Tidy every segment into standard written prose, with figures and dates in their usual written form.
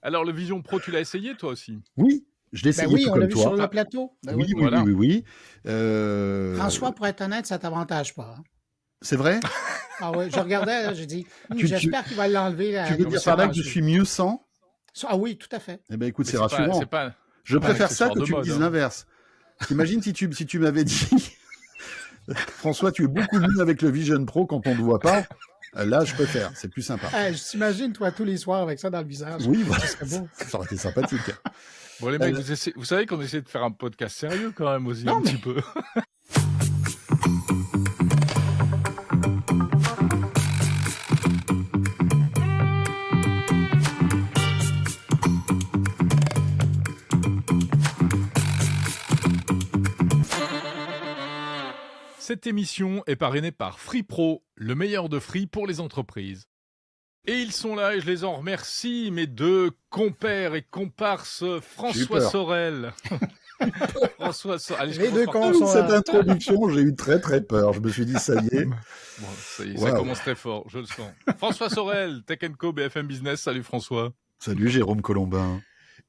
Alors le Vision Pro, tu l'as essayé toi aussi? Oui, je l'ai Ben essayé oui, tout on l'a comme vu sur toi. le plateau. Ben Oui, oui. oui, oui, Voilà. oui, oui. François, pour être honnête, ça t'avantage pas, hein. C'est vrai? Ah ouais, je regardais, là, j'ai dit: Tu j'espère qu'il va l'enlever, tu veux Non mais dire c'est par là pas que je suis mieux sans? Ah oui, tout à fait. Eh ben, écoute, mais c'est c'est rassurant. pas Je c'est pas un préfère ça accessoire que de tu me mode, dises hein. l'inverse. T'imagines si tu m'avais dit: «François, tu es beaucoup mieux avec le Vision Pro quand on ne te voit pas». Là, je préfère, c'est plus sympa. Je t'imagine, toi, tous les soirs avec ça dans le visage. Oui, voilà, Ce serait beau. ça aurait été sympathique. Bon les mecs, vous savez qu'on essaie de faire un podcast sérieux quand même aussi Non, un mais petit peu. Cette émission est parrainée par Free Pro, le meilleur de Free pour les entreprises. Et ils sont là et je les en remercie, mes deux compères et comparses, J'ai eu François peur. Sorel. Allez, je les commence deux par cons toi. sont Cette là. introduction, j'ai eu très, très peur. Je me suis dit: «Ça y est». Bon, ça y est, ça Waouh. commence très fort, je le sens. François Sorel, Tech Co, BFM Business. Salut François. Salut Jérôme Colombin.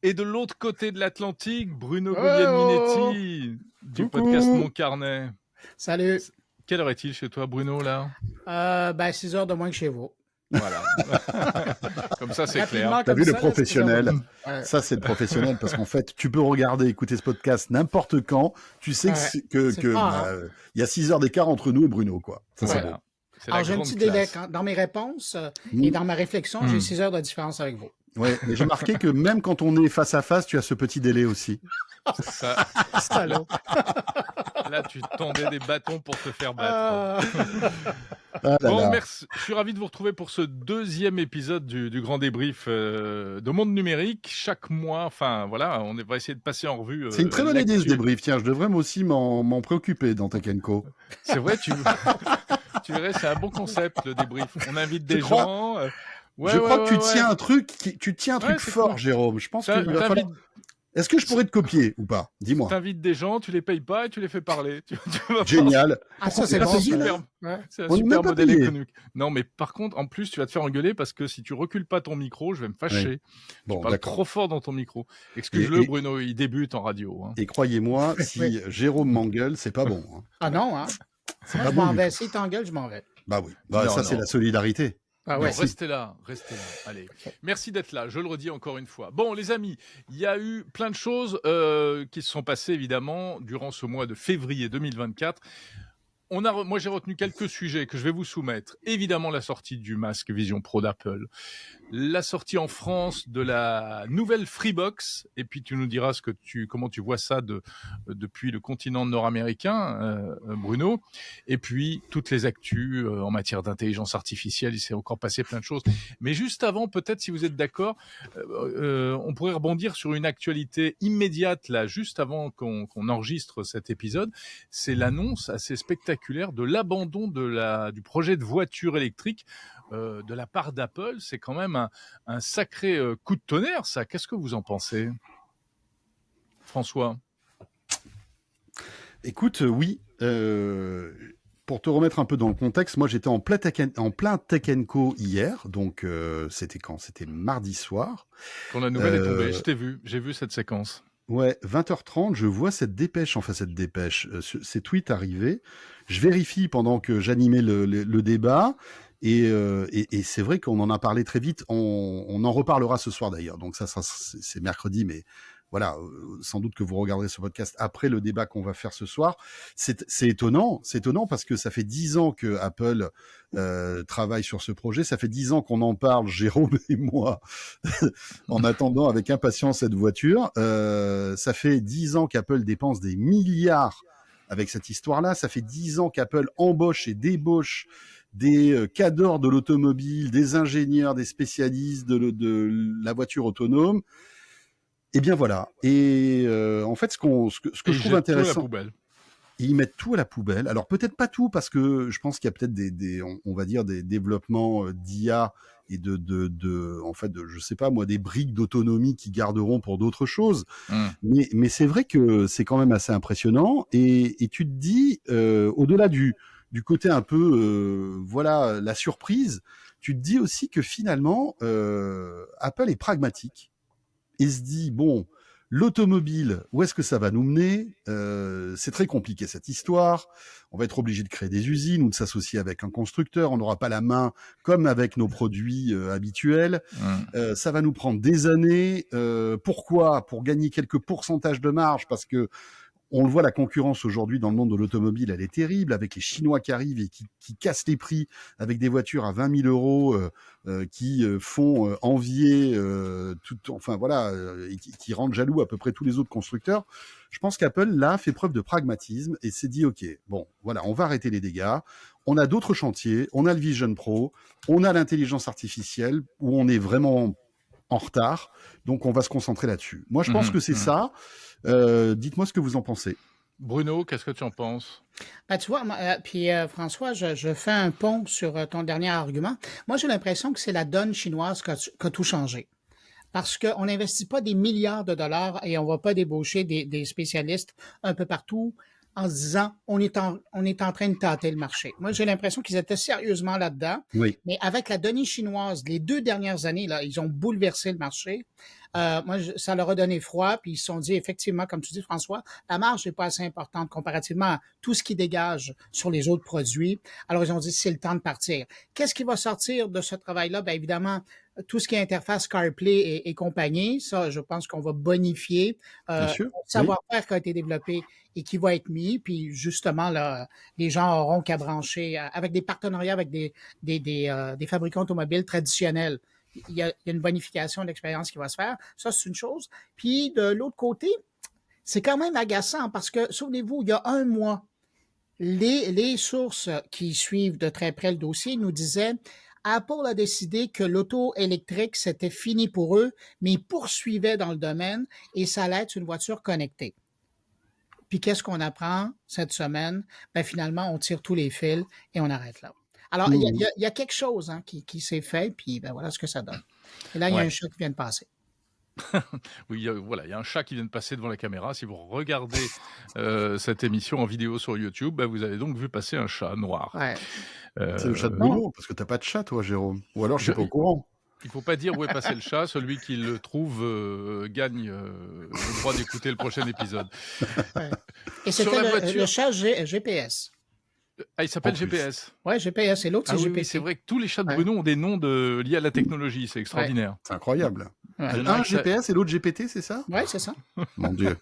Et de l'autre côté de l'Atlantique, Bruno Oh! Guglielminetti du podcast Coucou. Mon Carnet. Salut. Quelle heure est-il chez toi, Bruno, là? Ben 6 heures de moins que chez vous. Voilà. Comme ça, c'est clair. Rapidement T'as comme vu le ça, là, 6 heures de professionnel? moins. Ouais. Ça, c'est le professionnel parce qu'en fait, tu peux regarder, écouter ce podcast n'importe quand. Tu sais Ouais. que C'est fort, hein? il y a 6 heures d'écart entre nous et Bruno, quoi. Ça, c'est beau. Voilà. C'est la Alors, j'ai un grande petit délai classe. dans mes réponses et Mm. dans ma réflexion, j'ai 6 heures de différence avec vous. Ouais, mais j'ai marqué que même quand on est face à face, tu as ce petit délai aussi. Ça, Salaud. là, tu tendais des bâtons pour te faire battre. Ah. Ah là Bon, là. merci. Je suis ravi de vous retrouver pour ce deuxième épisode du grand débrief de Monde Numérique. Chaque mois, enfin voilà, on va essayer de passer en revue C'est une très bonne idée ce l'actu. débrief. Tiens, je devrais moi aussi m'en préoccuper dans Tech Co. C'est vrai, tu verrais, c'est un bon concept le débrief. On invite Je des crois- gens. je crois que tu tiens un truc, Ouais, c'est fort, cool. Jérôme. Je pense qu'il va falloir. Est-ce que je pourrais te copier ou pas? Dis-moi. T'invites des gens, tu les payes pas et tu les fais parler. Tu vas voir. Génial. Ah, ça, c'est pas bon. payé, ça. là Super, Ouais. c'est un On n'est super même pas modèle payé. économique. Non, mais par contre, en plus, tu vas te faire engueuler parce que si tu recules pas ton micro, je vais me fâcher. Ouais. Bon, Tu parles d'accord. trop fort dans ton micro. Excuse-le, Et- Bruno, il débute en radio. Hein. Et croyez-moi, si Oui. Jérôme m'engueule, c'est pas bon. Hein. Ah non, hein? Moi, pas je bon m'en du vais. tout. Si t'engueules, je m'en vais. Bah oui. Bah, Non, ça, c'est non. la solidarité. Ah Non, ouais. Merci. restez là. Allez. Merci d'être là, je le redis encore une fois. Bon, les amis, il y a eu plein de choses qui se sont passées, évidemment, durant ce mois de février 2024. Moi, j'ai retenu quelques sujets que je vais vous soumettre. Évidemment, la sortie du masque Vision Pro d'Apple. La sortie en France de la nouvelle Freebox. Et puis, tu nous diras comment tu vois ça depuis le continent nord-américain, Bruno. Et puis, toutes les actus en matière d'intelligence artificielle. Il s'est encore passé plein de choses. Mais juste avant, peut-être, si vous êtes d'accord, on pourrait rebondir sur une actualité immédiate, là, juste avant qu'on enregistre cet épisode. C'est l'annonce assez spectaculaire de l'abandon du projet de voiture électrique de la part d'Apple. C'est quand même un sacré coup de tonnerre, ça. Qu'est-ce que vous en pensez, François? Écoute, oui. Pour te remettre un peu dans le contexte, moi j'étais en plein Tech Co hier, donc c'était quand? C'était mardi soir. Quand la nouvelle est tombée, je t'ai vu, j'ai vu cette séquence. Ouais, 20h30, je vois cette dépêche, ces tweets arriver. Je vérifie pendant que j'animais le débat. Et c'est vrai qu'on en a parlé très vite. On en reparlera ce soir d'ailleurs. Donc ça c'est mercredi, mais voilà, sans doute que vous regarderez ce podcast après le débat qu'on va faire ce soir. C'est étonnant parce que ça fait 10 ans que Apple travaille sur ce projet. Ça fait 10 ans qu'on en parle, Jérôme et moi, en attendant avec impatience cette voiture. Ça fait 10 ans qu'Apple dépense des milliards avec cette histoire-là. Ça fait 10 ans qu'Apple embauche et débauche des cadors de l'automobile, des ingénieurs, des spécialistes de la voiture autonome. Et bien voilà. Et en fait, ce que je trouve intéressant, ils mettent tout à la poubelle. Alors peut-être pas tout, parce que je pense qu'il y a peut-être on va dire des développements d'IA et en fait, je sais pas moi, des briques d'autonomie qui garderont pour d'autres choses. Mais c'est vrai que c'est quand même assez impressionnant. Et tu te dis, au-delà du côté un peu, voilà, la surprise, tu te dis aussi que finalement, Apple est pragmatique. et se dit, bon, l'automobile, où est-ce que ça va nous mener? C'est très compliqué cette histoire. On va être obligé de créer des usines ou de s'associer avec un constructeur. On n'aura pas la main comme avec nos produits habituels. Ça va nous prendre des années. Pourquoi? Pour gagner quelques pourcentages de marge, parce que on le voit, la concurrence aujourd'hui dans le monde de l'automobile, elle est terrible, avec les Chinois qui arrivent et qui cassent les prix avec des voitures à 20 000 euros, qui font envier, et qui rendent jaloux à peu près tous les autres constructeurs. Je pense qu'Apple, là, fait preuve de pragmatisme et s'est dit, OK, bon, voilà, on va arrêter les dégâts. On a d'autres chantiers, on a le Vision Pro, on a l'intelligence artificielle, où on est vraiment en retard, donc on va se concentrer là-dessus. Moi, je pense que c'est ça. Dites-moi ce que vous en pensez. Bruno, qu'est-ce que tu en penses? Ben, tu vois, François, je fais un pont sur ton dernier argument. Moi, j'ai l'impression que c'est la donne chinoise qui a tout changé. Parce qu'on n'investit pas des milliards de dollars et on ne va pas débaucher des spécialistes un peu partout en se disant on est en train de tâter le marché. Moi, j'ai l'impression qu'ils étaient sérieusement là-dedans. Oui. Mais avec la donnée chinoise, les 2 dernières années, là, ils ont bouleversé le marché. Ça leur a donné froid, puis ils se sont dit, effectivement, comme tu dis, François, la marge n'est pas assez importante comparativement à tout ce qui dégage sur les autres produits. Alors, ils ont dit, c'est le temps de partir. Qu'est-ce qui va sortir de ce travail-là? Bien évidemment, tout ce qui est interface CarPlay et compagnie, ça, je pense qu'on va bonifier Bien sûr, le savoir-faire qui a été développé et qui va être mis. Puis, justement, là, les gens auront qu'à brancher avec des partenariats avec des fabricants automobiles traditionnels. Il y a une bonification de l'expérience qui va se faire. Ça, c'est une chose. Puis, de l'autre côté, c'est quand même agaçant parce que, souvenez-vous, il y a 1 mois, les sources qui suivent de très près le dossier nous disaient Apple a décidé que l'auto électrique, c'était fini pour eux, mais ils poursuivaient dans le domaine et ça allait être une voiture connectée. Puis, qu'est-ce qu'on apprend cette semaine? Ben, finalement, on tire tous les fils et on arrête là. Alors, il y a quelque chose qui s'est fait, puis ben, voilà ce que ça donne. Et là, il y a un chat qui vient de passer. Oui, voilà, il y a un chat qui vient de passer devant la caméra. Si vous regardez cette émission en vidéo sur YouTube, ben, vous avez donc vu passer un chat noir. Ouais. C'est le chat de Bruno, parce que t'as pas de chat, toi, Jérôme. Ou alors, je suis pas au courant. Il ne faut pas dire où est passé le chat. Celui qui le trouve gagne le droit d'écouter le prochain épisode. Ouais. Et c'était le chat GPS. Ah, il s'appelle GPS. Oui, GPS. Et l'autre, c'est GPT. Oui, c'est vrai que tous les chats de Bruno ont des noms liés à la technologie. C'est extraordinaire. C'est incroyable. Ouais. Un GPS et l'autre GPT, c'est ça? Oui, c'est ça. Mon Dieu.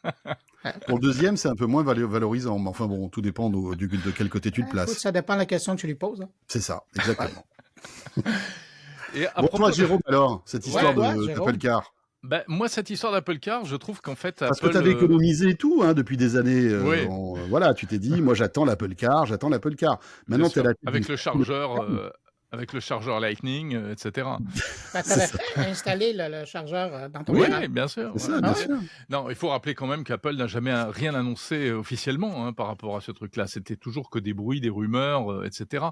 Pour le deuxième, c'est un peu moins valorisant. Mais enfin bon, tout dépend de quel côté tu te places. Écoute, ça dépend de la question que tu lui poses. C'est ça, exactement. Et toi, Jérôme, alors, cette histoire d'Apple Car. Ben, moi, cette histoire d'Apple Car, je trouve qu'en fait... Parce que tu avais économisé et tout depuis des années. Voilà, tu t'es dit, moi j'attends l'Apple Car. Maintenant, tu es là. Avec le chargeur... avec le chargeur Lightning, etc. Tu avais installé le chargeur dans ton véhicule. Oui, bien sûr. Bien sûr. Non, il faut rappeler quand même qu'Apple n'a jamais rien annoncé officiellement par rapport à ce truc-là. C'était toujours que des bruits, des rumeurs, etc.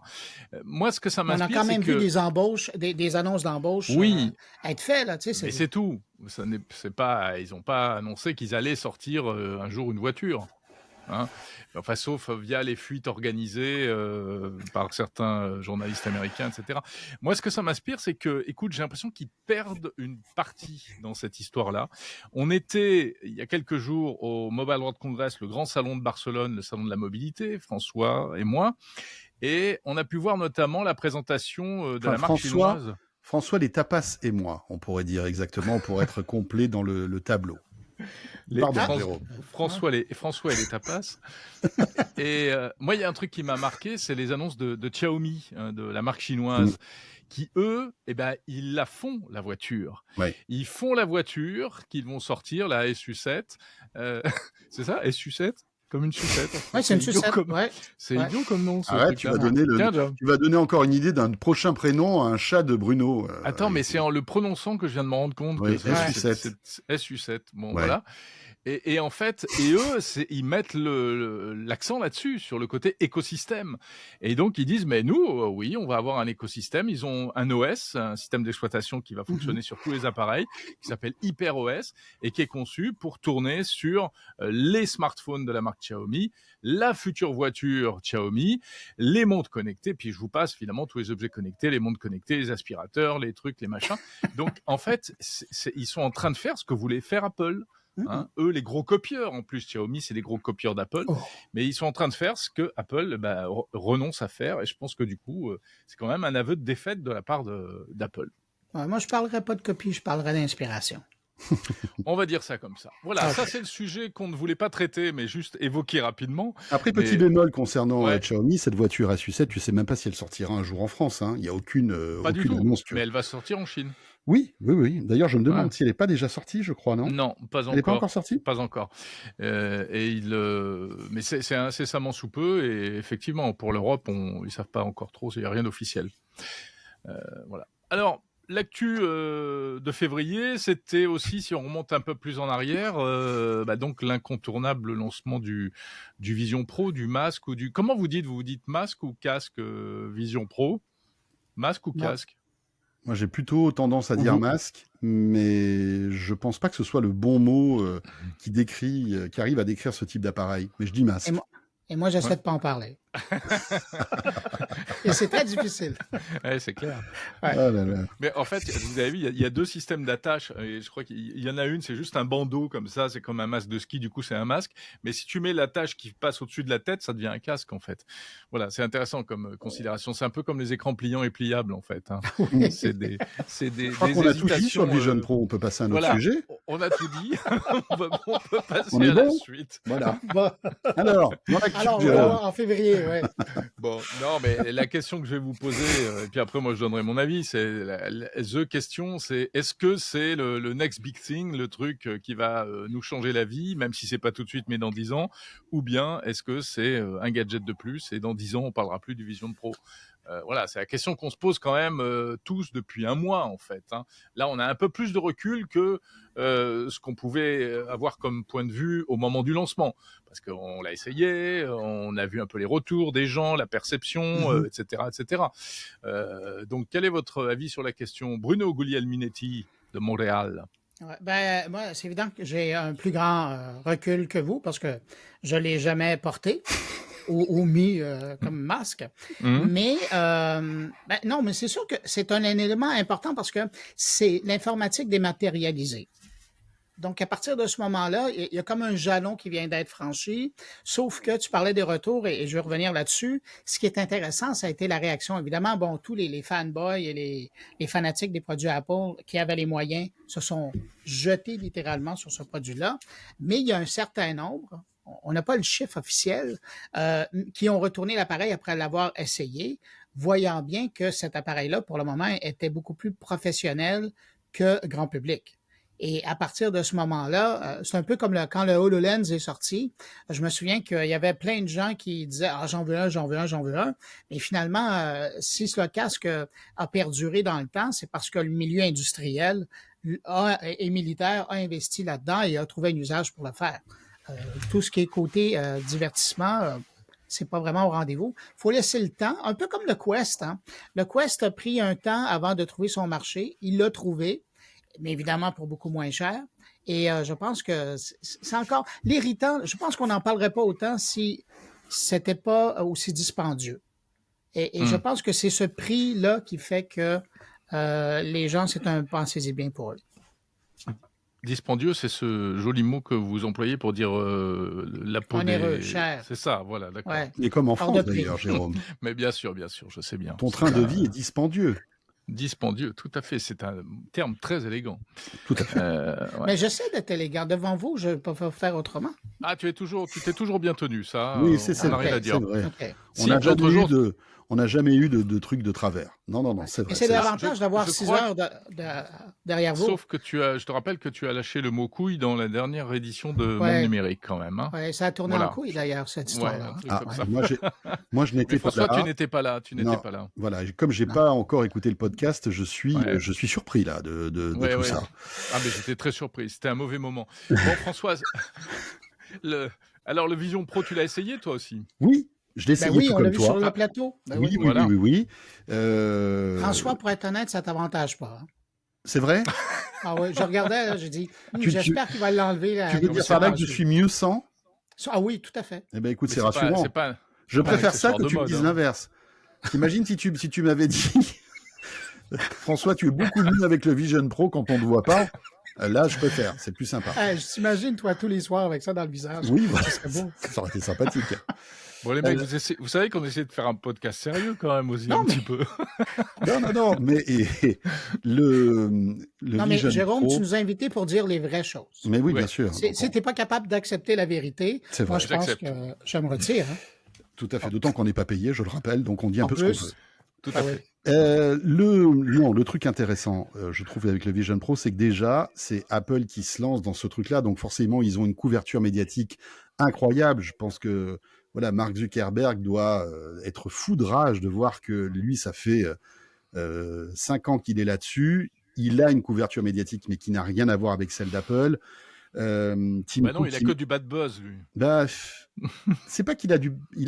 Moi, ce que ça m'inspire, c'est que... On a quand même vu des embauches, des annonces d'embauche être faites. Là, mais c'est tout. Ils n'ont pas annoncé qu'ils allaient sortir un jour une voiture. Enfin, sauf via les fuites organisées par certains journalistes américains, etc. Moi, ce que ça m'inspire, c'est que, écoute, j'ai l'impression qu'ils perdent une partie dans cette histoire-là. On était, il y a quelques jours, au Mobile World Congress, le grand salon de Barcelone, le salon de la mobilité, François et moi, et on a pu voir notamment la présentation de la marque chinoise. François, les tapas et moi, on pourrait dire exactement, pour être complet dans le tableau. François et les tapas. Et moi, il y a un truc qui m'a marqué, c'est les annonces de Xiaomi, de la marque chinoise, qui, eux, ils la font, la voiture. Ouais. Ils font la voiture qu'ils vont sortir, la SU7. C'est ça, SU7 ? Comme une sucette. Oui, c'est une sucette. C'est idiot comme nom. Tu vas donner encore une idée d'un prochain prénom à un chat de Bruno. Attends, mais c'est en le prononçant que je viens de me rendre compte que c'est SU7. SU7. Bon, voilà. Et en fait, eux, ils mettent l'accent là-dessus, sur le côté écosystème. Et donc, ils disent, mais nous, oui, on va avoir un écosystème. Ils ont un OS, un système d'exploitation qui va fonctionner sur tous les appareils, qui s'appelle HyperOS, et qui est conçu pour tourner sur les smartphones de la marque Xiaomi, la future voiture Xiaomi, les montres connectées, puis je vous passe finalement tous les objets connectés, les montres connectées, les aspirateurs, les trucs, les machins. Donc en fait, ils sont en train de faire ce que voulait faire Apple. Hein, eux, les gros copieurs, en plus, Xiaomi, c'est des gros copieurs d'Apple, mais ils sont en train de faire ce que Apple renonce à faire, et je pense que du coup, c'est quand même un aveu de défaite de la part d'Apple. Ouais, moi, je ne parlerai pas de copie, je parlerai d'inspiration. On va dire ça comme ça. Voilà, ça c'est le sujet qu'on ne voulait pas traiter, mais juste évoquer rapidement. Après, petit bémol concernant Xiaomi, cette voiture A7, tu sais même pas si elle sortira un jour en France. Hein. Il n'y a aucune annonce. Mais elle va sortir en Chine. Oui. D'ailleurs, je me demande si elle n'est pas déjà sortie, je crois, non? Non, pas encore. Elle n'est pas encore sortie? Pas encore. Mais c'est incessamment sous peu, et effectivement, pour l'Europe, ils ne savent pas encore trop, il n'y a rien d'officiel. Voilà. Alors, l'actu de février, c'était aussi, si on remonte un peu plus en arrière, donc l'incontournable lancement du Vision Pro, du masque, ou du... Comment vous dites? Vous dites masque ou casque Vision Pro? Masque ou casque? Moi, j'ai plutôt tendance à dire masque, mais je pense pas que ce soit le bon mot qui arrive à décrire ce type d'appareil. Mais je dis masque. Et moi, j'essaie de pas en parler. Et c'est très difficile. Ouais, c'est clair. Ouais. Oh là là. Mais en fait, vous avez vu, il y a deux systèmes d'attache. Et je crois qu'il y en a une, c'est juste un bandeau comme ça, c'est comme un masque de ski, du coup c'est un masque. Mais si tu mets l'attache qui passe au-dessus de la tête, ça devient un casque en fait. Voilà, c'est intéressant comme considération. C'est un peu comme les écrans pliants et pliables en fait. Hein. C'est des je crois qu'on a tout dit sur le Vision Pro, on peut passer à un autre sujet. On a tout dit, on peut passer à la suite. Voilà. Alors, en février, ouais. Bon, non, mais la question que je vais vous poser, et puis après moi je donnerai mon avis, c'est the question, c'est est-ce que c'est le next big thing, le truc qui va nous changer la vie, même si c'est pas tout de suite, mais dans 10 ans, ou bien est-ce que c'est un gadget de plus et dans 10 ans on parlera plus du Vision Pro? Voilà, c'est la question qu'on se pose quand même tous depuis un mois en fait. Hein. Là, on a un peu plus de recul que ce qu'on pouvait avoir comme point de vue au moment du lancement, parce qu'on l'a essayé, on a vu un peu les retours des gens, la perception, etc., etc. Donc, quel est votre avis sur la question, Bruno Guglielminetti de Montréal? Ouais, moi, c'est évident que j'ai un plus grand recul que vous parce que je l'ai jamais porté. Ou mis comme masque. Mais non, mais c'est sûr que c'est un élément important parce que c'est l'informatique dématérialisée. Donc, à partir de ce moment-là, il y a comme un jalon qui vient d'être franchi, sauf que tu parlais des retours, et je vais revenir là-dessus. Ce qui est intéressant, ça a été la réaction. Évidemment, bon, tous les fanboys et les fanatiques des produits Apple qui avaient les moyens se sont jetés littéralement sur ce produit-là, mais il y a un certain nombre, on n'a pas le chiffre officiel, qui ont retourné l'appareil après l'avoir essayé, voyant bien que cet appareil-là, pour le moment, était beaucoup plus professionnel que grand public. Et à partir de ce moment-là, c'est un peu comme quand le HoloLens est sorti. Je me souviens qu'il y avait plein de gens qui disaient « Ah, j'en veux un, j'en veux un, j'en veux un ». Mais finalement, si ce casque a perduré dans le temps, c'est parce que le milieu industriel et militaire a investi là-dedans et a trouvé un usage pour le faire. Tout ce qui est côté divertissement, c'est pas vraiment au rendez-vous. Il faut laisser le temps, un peu comme le Quest. Hein. Le Quest a pris un temps avant de trouver son marché. Il l'a trouvé, mais évidemment pour beaucoup moins cher. Et je pense que c'est encore l'irritant. Je pense qu'on n'en parlerait pas autant si c'était pas aussi dispendieux. Et je pense que c'est ce prix-là qui fait que les gens, c'est un pensez-y bien pour eux. Dispendieux, c'est ce joli mot que vous employez pour dire la peau onéreux, cher. C'est ça, voilà, d'accord. Ouais. Et comme en France d'ailleurs, Jérôme. Mais bien sûr, je sais bien. Ton train de vie est dispendieux. Dispendieux, tout à fait. C'est un terme très élégant. Tout à fait. Ouais. Mais j'essaie d'être élégant. Devant vous, je ne peux pas faire autrement. Ah, tu t'es toujours bien tenu, ça. Oui, c'est vrai. Rien à dire. Vrai. Okay. On n'a jamais eu de trucs de travers. Non, c'est vrai. Et c'est l'avantage d'avoir 6 heures derrière vous. Sauf que je te rappelle que tu as lâché le mot couille dans la dernière édition de Monde Numérique, quand même. Hein. Oui, ça a tourné en couille, d'ailleurs, cette histoire-là. Moi, je n'étais pas là. François, tu n'étais pas là. Voilà, comme je n'ai pas encore écouté le podcast, je suis surpris, là, de tout ça. Ah, mais j'étais très surpris. C'était un mauvais moment. Bon, Françoise, alors, le Vision Pro, tu l'as essayé, toi aussi? Oui. Je l'ai essayé tout comme toi. Oui, on l'a vu sur le plateau. Oui. François, pour être honnête, ça ne t'avantage pas. Hein. C'est vrai? Ah oui, je regardais, j'ai dit, j'espère qu'il va l'enlever. Tu veux dire par là que je suis mieux sans? Ah oui, tout à fait. Eh ben écoute, Mais c'est rassurant. c'est pas Je pas un préfère ça accessoire que de tu me mode, dises hein. l'inverse. T'imagines si tu m'avais dit, François, tu es beaucoup mieux avec le Vision Pro quand on ne te voit pas. Là, je préfère, c'est plus sympa. Je t'imagine, toi, tous les soirs avec ça dans le visage. Oui, voilà, Ce serait beau. ça aurait été sympathique. Bon, les mecs, vous savez qu'on essaie de faire un podcast sérieux quand même aussi, Non, un petit peu. Non, mais le Non, mais Vision Jérôme, Pro. tu nous as invités pour dire les vraies choses. Mais oui, Ouais. bien sûr. Si tu n'es pas capable d'accepter la vérité, C'est moi, vrai. je pense J'accepte. que je me retire. Hein. Tout à fait. D'autant qu'on n'est pas payé, je le rappelle, donc on dit un En peu ce qu'on plus, peut. Tout ah à oui. fait. Le truc intéressant, je trouve, avec le Vision Pro, c'est que déjà, c'est Apple qui se lance dans ce truc-là, donc forcément, ils ont une couverture médiatique incroyable. Je pense que voilà, Mark Zuckerberg doit être fou de rage de voir que lui, ça fait 5 ans qu'il est là-dessus. Il a une couverture médiatique, mais qui n'a rien à voir avec celle d'Apple. Tim Bah non, Cook, il a que du bad buzz, lui. bah, c'est pas qu'il a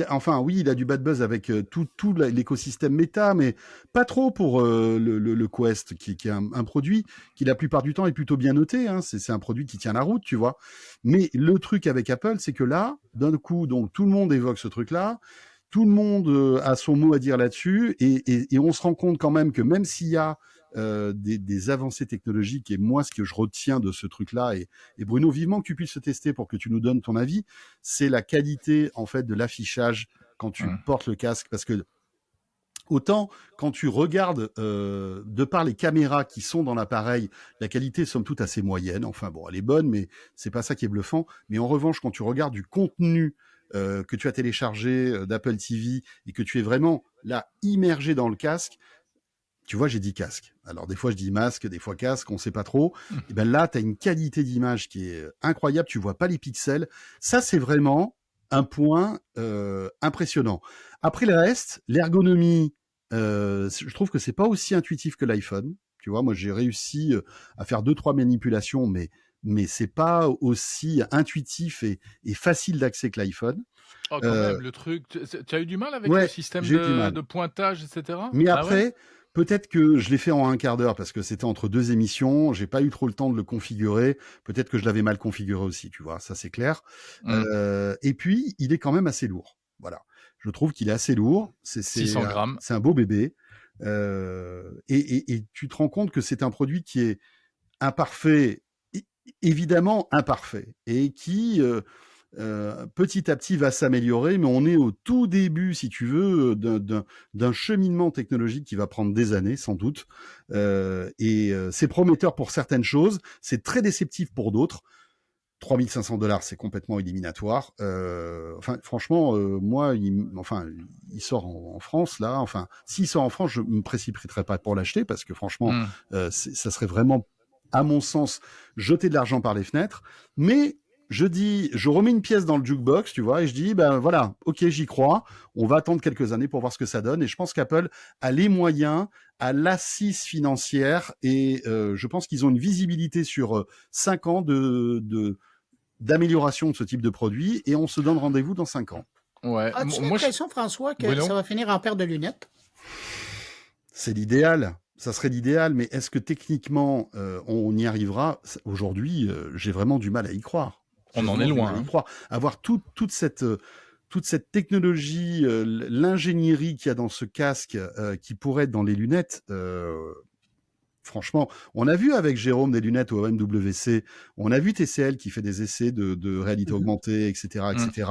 enfin oui, il a du bad buzz avec tout l'écosystème méta, mais pas trop pour le Quest, qui est un produit qui la plupart du temps est plutôt bien noté. Hein. C'est un produit qui tient la route, tu vois. Mais le truc avec Apple, c'est que là, d'un coup, donc tout le monde évoque ce truc-là. Tout le monde a son mot à dire là-dessus, et on se rend compte quand même que même s'il y a des avancées technologiques, et moi ce que je retiens de ce truc-là, et Bruno, vivement que tu puisses le tester pour que tu nous donnes ton avis, c'est la qualité en fait de l'affichage quand tu portes le casque, parce que autant quand tu regardes de par les caméras qui sont dans l'appareil, la qualité est somme toute assez moyenne. Enfin bon, elle est bonne, mais c'est pas ça qui est bluffant. Mais en revanche, quand tu regardes du contenu que tu as téléchargé d'Apple TV et que tu es vraiment là immergé dans le casque, tu vois, j'ai dit casque. Alors des fois je dis masque, des fois casque, on sait pas trop. Et ben là, tu as une qualité d'image qui est incroyable. Tu vois pas les pixels. Ça, c'est vraiment un point impressionnant. Après le reste, l'ergonomie, je trouve que c'est pas aussi intuitif que l'iPhone. Tu vois, moi j'ai réussi à faire 2-3 manipulations, mais c'est pas aussi intuitif et facile d'accès que l'iPhone. Oh, quand même, le truc. Tu as eu du mal avec le Ouais, système j'ai eu du mal. de pointage, etc. Mais Ah ouais? après, peut-être que je l'ai fait en un quart d'heure parce que c'était entre 2 émissions. J'ai pas eu trop le temps de le configurer. Peut-être que je l'avais mal configuré aussi, tu vois. Ça, c'est clair. Et puis, il est quand même assez lourd. Voilà. Je trouve qu'il est assez lourd. 600 grammes. C'est un beau bébé. Et tu te rends compte que c'est un produit qui est imparfait, évidemment imparfait, et qui petit à petit va s'améliorer, mais on est au tout début, si tu veux, d'un cheminement technologique qui va prendre des années, sans doute. C'est prometteur pour certaines choses, c'est très déceptif pour d'autres. 3 500 $, c'est complètement éliminatoire. Enfin, franchement, moi, il sort en France là. Enfin, s'il sort en France, je me précipiterai pas pour l'acheter parce que franchement, ça serait vraiment, à mon sens, jeter de l'argent par les fenêtres. Mais je remets une pièce dans le jukebox, tu vois, et je dis, ben voilà, ok, j'y crois. On va attendre quelques années pour voir ce que ça donne. Et je pense qu'Apple a les moyens, a l'assise financière, et je pense qu'ils ont une visibilité sur 5 ans d'amélioration de ce type de produit, et on se donne rendez-vous dans 5 ans. Ouais. As-tu l'impression, François, que Bruno? ça va finir en paire de lunettes? C'est l'idéal. Ça serait l'idéal, mais est-ce que techniquement on y arrivera? Aujourd'hui, j'ai vraiment du mal à y croire. On en est loin. À y croire. Avoir toute cette technologie, l'ingénierie qu'il y a dans ce casque, qui pourrait être dans les lunettes, franchement, on a vu avec Jérôme des lunettes au MWC, on a vu TCL qui fait des essais de réalité augmentée, etc., etc.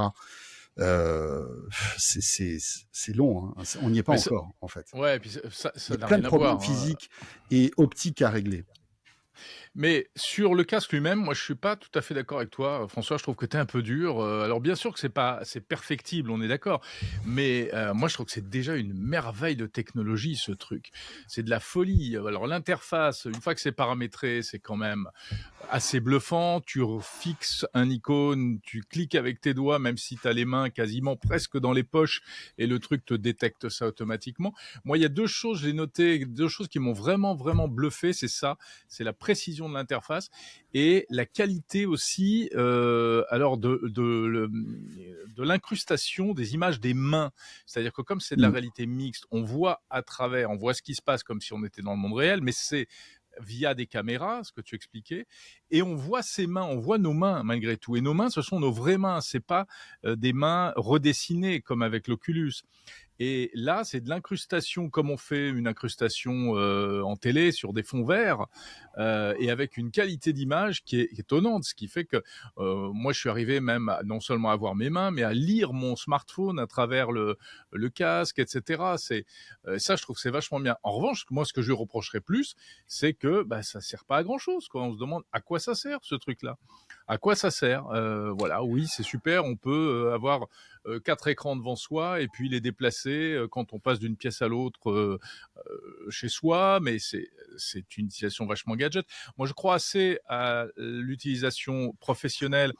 C'est long, hein. On n'y est pas encore, en fait. Ouais, et puis ça Il y a n'a plein rien de à problèmes voir. physiques et optiques à régler. Mais sur le casque lui-même, moi je suis pas tout à fait d'accord avec toi, François. Je trouve que tu es un peu dur. Alors bien sûr que c'est perfectible, on est d'accord. Mais moi je trouve que c'est déjà une merveille de technologie ce truc. C'est de la folie. Alors l'interface, une fois que c'est paramétré, c'est quand même assez bluffant. Tu fixes un icône, tu cliques avec tes doigts, même si tu as les mains quasiment presque dans les poches, et le truc te détecte ça automatiquement. Moi il y a 2 choses, j'ai noté 2 choses qui m'ont vraiment bluffé, c'est ça, c'est la précision de l'interface et la qualité aussi alors de l'incrustation des images des mains. C'est-à-dire que comme c'est de la réalité mixte, on voit à travers, on voit ce qui se passe comme si on était dans le monde réel, mais c'est via des caméras, ce que tu expliquais, et on voit ses mains, on voit nos mains malgré tout. Et nos mains, ce sont nos vraies mains, c'est pas des mains redessinées comme avec l'Oculus. Et là, c'est de l'incrustation comme on fait une incrustation en télé sur des fonds verts et avec une qualité d'image qui est étonnante, ce qui fait que moi, je suis arrivé même non seulement à voir mes mains, mais à lire mon smartphone à travers le casque, etc. Ça, je trouve que c'est vachement bien. En revanche, moi, ce que je lui reprocherais plus, c'est que ça sert pas à grand-chose, quoi. On se demande à quoi ça sert, ce truc-là. À quoi ça sert? Voilà, oui, c'est super, on peut avoir 4 écrans devant soi et puis les déplacer quand on passe d'une pièce à l'autre chez soi, mais c'est une utilisation vachement gadget. Moi, je crois assez à l'utilisation professionnelle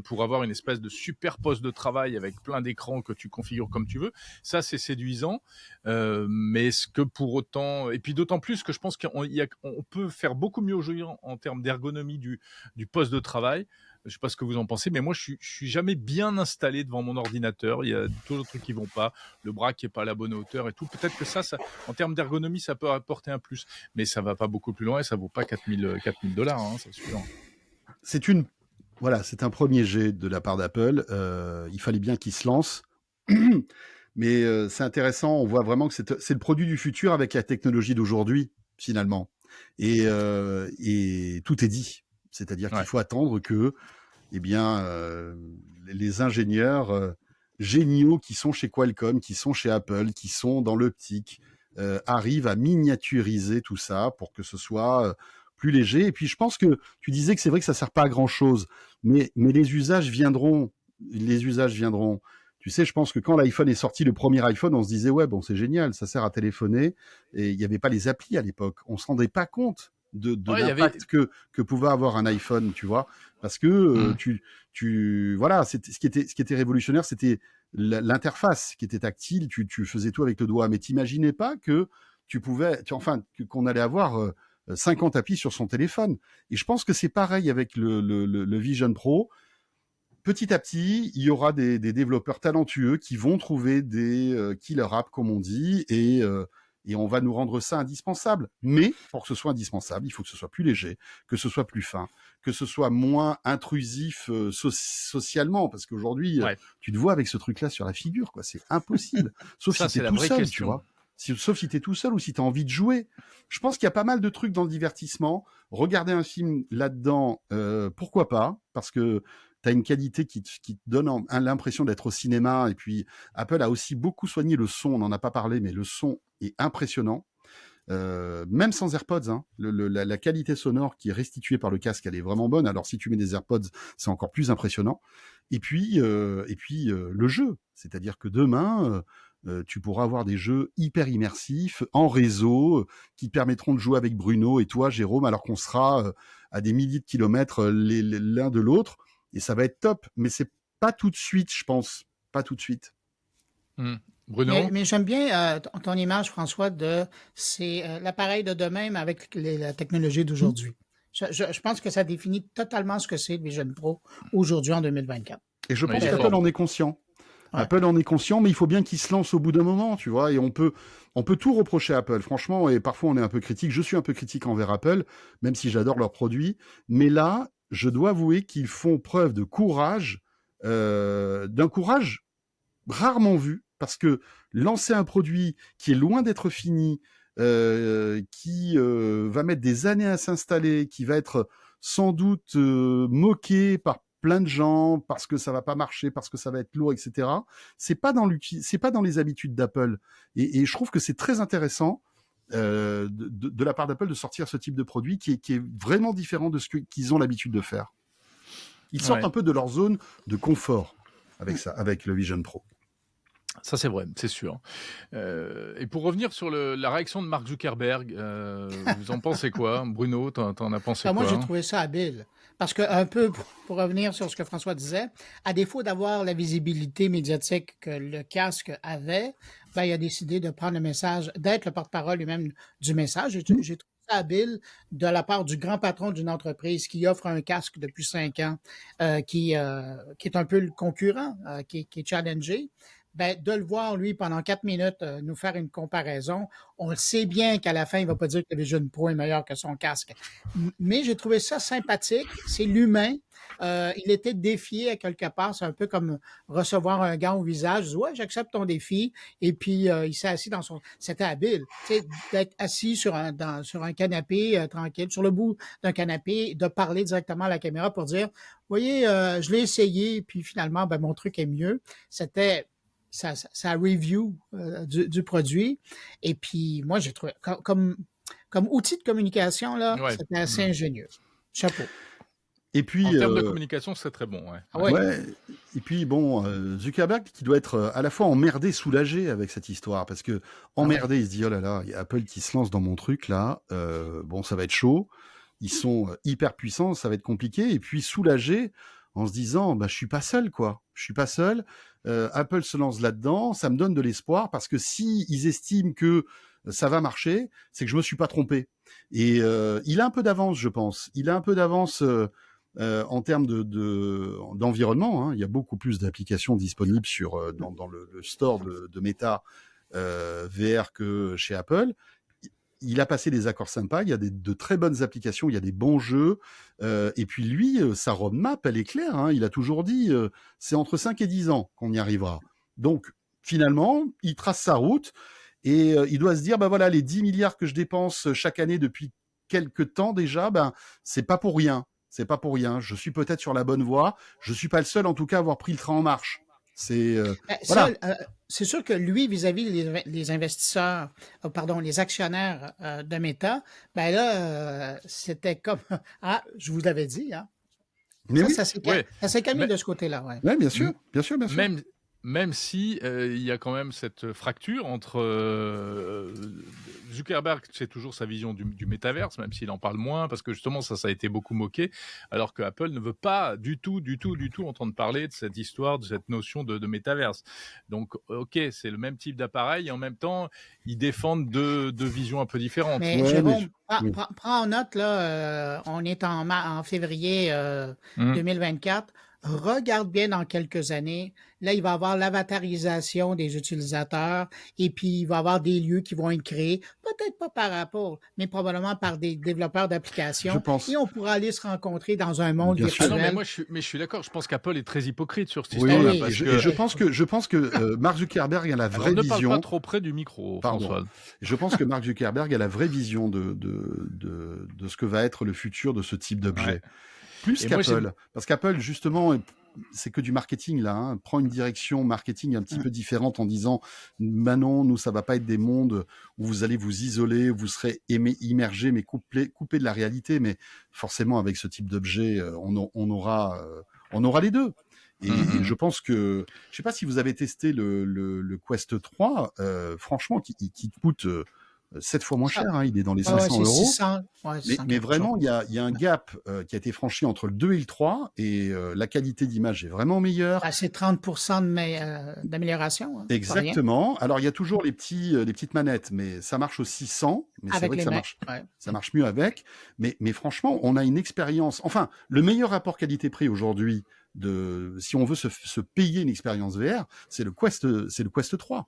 pour avoir une espèce de super poste de travail avec plein d'écrans que tu configures comme tu veux. Ça, c'est séduisant, mais est-ce que pour autant... Et puis d'autant plus que je pense qu'on peut faire beaucoup mieux aujourd'hui en termes d'ergonomie du poste de travail. Je sais pas ce que vous en pensez, mais moi, je suis jamais bien installé devant mon ordinateur. Il y a toujours des trucs qui vont pas, le bras qui est pas à la bonne hauteur et tout. Peut-être que ça, en termes d'ergonomie, ça peut apporter un plus, mais ça va pas beaucoup plus loin et ça vaut pas $4 000, hein, c'est sûr. C'est un premier jet de la part d'Apple. Il fallait bien qu'il se lance. Mais c'est intéressant. On voit vraiment que c'est le produit du futur avec la technologie d'aujourd'hui, finalement. Et tout est dit. C'est-à-dire qu'il faut attendre que les ingénieurs géniaux qui sont chez Qualcomm, qui sont chez Apple, qui sont dans l'optique, arrivent à miniaturiser tout ça pour que ce soit plus léger. Et puis, je pense que tu disais que c'est vrai que ça sert pas à grand-chose, mais les usages viendront. Les usages viendront. Tu sais, je pense que quand l'iPhone est sorti, le premier iPhone, on se disait, ouais, bon, c'est génial, ça sert à téléphoner. Et il n'y avait pas les applis à l'époque. On se rendait pas compte de l'impact que pouvait avoir un iPhone, tu vois. Parce que voilà, ce qui était révolutionnaire, c'était l'interface qui était tactile. Tu faisais tout avec le doigt. Mais t'imaginais pas que qu'on allait avoir 50 applis sur son téléphone. Et je pense que c'est pareil avec le Vision Pro. Petit à petit, il y aura des développeurs talentueux qui vont trouver des killer apps, comme on dit, et on va nous rendre ça indispensable. Mais pour que ce soit indispensable, il faut que ce soit plus léger, que ce soit plus fin, que ce soit moins intrusif socialement, parce qu'aujourd'hui, tu te vois avec ce truc-là sur la figure, quoi. C'est impossible. Sauf si t'es tout seul, tu vois. Sauf si t'es tout seul ou si t'as envie de jouer. Je pense qu'il y a pas mal de trucs dans le divertissement. Regarder un film là-dedans, pourquoi pas, parce que t'as une qualité qui te donne l'impression d'être au cinéma. Et puis, Apple a aussi beaucoup soigné le son. On n'en a pas parlé, mais le son est impressionnant. Même sans AirPods, hein, la qualité sonore qui est restituée par le casque, elle est vraiment bonne. Alors, si tu mets des AirPods, c'est encore plus impressionnant. Et puis le jeu. C'est-à-dire que demain, tu pourras avoir des jeux hyper immersifs, en réseau, qui permettront de jouer avec Bruno et toi, Jérôme, alors qu'on sera à des milliers de kilomètres l'un de l'autre. Et ça va être top, mais c'est pas tout de suite, je pense. Pas tout de suite. Bruno? Mais j'aime bien ton image, François, c'est l'appareil de demain, mais avec la technologie d'aujourd'hui. Je pense que ça définit totalement ce que c'est le Vision Pro aujourd'hui en 2024. Et je pense qu'Apple en est conscient. Ouais. Apple en est conscient, mais il faut bien qu'il se lance au bout d'un moment, tu vois. Et on peut tout reprocher à Apple, franchement. Et parfois, on est un peu critique. Je suis un peu critique envers Apple, même si j'adore leurs produits. Mais là, je dois avouer qu'ils font preuve de courage, d'un courage rarement vu, parce que lancer un produit qui est loin d'être fini, qui va mettre des années à s'installer, qui va être sans doute moqué par plein de gens parce que ça va pas marcher, parce que ça va être lourd, etc. C'est pas dans les habitudes d'Apple. Et je trouve que c'est très intéressant de la part d'Apple de sortir ce type de produit qui est vraiment différent de ce qu'ils ont l'habitude de faire. Ils sortent un peu de leur zone de confort avec ça, avec le Vision Pro. Ça, c'est vrai, c'est sûr. Et pour revenir sur la réaction de Mark Zuckerberg, vous en pensez quoi? Bruno, t'en as pensé quoi? Moi, j'ai trouvé ça habile. Parce que, un peu, pour revenir sur ce que François disait, à défaut d'avoir la visibilité médiatique que le casque avait, il a décidé de prendre le message, d'être le porte-parole lui-même du message. J'ai trouvé ça habile de la part du grand patron d'une entreprise qui offre un casque depuis 5 ans, qui est un peu le concurrent, qui est challengé. ben, de le voir, lui, pendant 4 minutes, nous faire une comparaison, on le sait bien qu'à la fin, il va pas dire que le Vision Pro est meilleur que son casque. Mais j'ai trouvé ça sympathique. C'est l'humain. Il était défié à quelque part. C'est un peu comme recevoir un gant au visage. Je dis, ouais, j'accepte ton défi. Et puis, il s'est assis dans son... C'était habile. Tu sais, d'être assis sur sur un canapé, tranquille, sur le bout d'un canapé, de parler directement à la caméra pour dire, voyez, je l'ai essayé, puis finalement, ben, mon truc est mieux. C'était sa review du produit. Et puis, moi, j'ai trouvé, comme outil de communication, là, Ouais. c'était assez ingénieux. Chapeau. Et puis, En termes de communication, c'est très bon. Ouais. Ah oui. ouais. Et puis bon, Zuckerberg qui doit être à la fois emmerdé, soulagé avec cette histoire, parce que emmerdé, il se dit oh là là, il y a Apple qui se lance dans mon truc là, bon ça va être chaud, ils sont hyper puissants, ça va être compliqué, et puis soulagé en se disant bah je suis pas seul quoi, je suis pas seul, Apple se lance là-dedans, ça me donne de l'espoir parce que si ils estiment que ça va marcher, c'est que je me suis pas trompé. Et il a un peu d'avance, je pense. Il a un peu d'avance. En termes d'environnement, hein, il y a beaucoup plus d'applications disponibles dans le store de Meta VR que chez Apple. Il a passé des accords sympas, il y a de très bonnes applications, il y a des bons jeux. Et puis lui, sa roadmap, elle est claire. Hein, il a toujours dit, c'est entre 5 et 10 ans qu'on y arrivera. Donc finalement, il trace sa route et il doit se dire, bah voilà, les 10 milliards que je dépense chaque année depuis quelques temps déjà, ben c'est pas pour rien. C'est pas pour rien. Je suis peut-être sur la bonne voie. Je suis pas le seul, en tout cas, à avoir pris le train en marche. C'est voilà. C'est sûr que lui, vis-à-vis les investisseurs, pardon, les actionnaires de Meta, ben là, c'était comme ah, je vous l'avais dit, hein. Mais oui. Ça s'est calmé de ce côté-là, ouais. Ouais, bien sûr, bien sûr, bien sûr. Même si il y a quand même cette fracture entre Zuckerberg, c'est toujours sa vision du métaverse, même s'il en parle moins, parce que justement ça a été beaucoup moqué, alors que Apple ne veut pas du tout entendre parler de cette histoire, de cette notion de métaverse. Donc ok, c'est le même type d'appareil, et en même temps ils défendent deux visions un peu différentes. Mais Jérôme, prends en note, là, on est en février 2024. Regarde bien dans quelques années. Là, il va y avoir l'avatarisation des utilisateurs et puis il va y avoir des lieux qui vont être créés, peut-être pas par Apple, mais probablement par des développeurs d'applications. Je pense. Et on pourra aller se rencontrer dans un monde virtuel. Ah non, mais je suis d'accord. Je pense qu'Apple est très hypocrite sur cette oui, histoire-là. Oui, je pense que Mark Zuckerberg a la vraie vision. Ne parle pas trop près du micro, François. Je pense que Mark Zuckerberg a la vraie vision de ce que va être le futur de ce type d'objet. Ouais. Plus qu'Apple, parce qu'Apple, justement, c'est que du marketing, là, hein, prend une direction marketing un petit peu différente en disant, bah non, nous, ça va pas être des mondes où vous allez vous isoler, où vous serez immergé, mais coupé de la réalité, mais forcément, avec ce type d'objet, on aura les deux. Et je pense que, je sais pas si vous avez testé le Quest 3, franchement, qui coûte 7 fois moins cher, hein, il est dans les 500 euros. 600, mais vraiment, il y a un gap qui a été franchi entre le 2 et le 3, et la qualité d'image est vraiment meilleure. C'est 30% d'amélioration. Hein, exactement. Alors, il y a toujours les petites manettes, mais ça marche aussi sans. Mais c'est vrai que ça marche mieux avec. Mais franchement, on a une expérience. Enfin, le meilleur rapport qualité-prix aujourd'hui, si on veut se payer une expérience VR, c'est le Quest 3.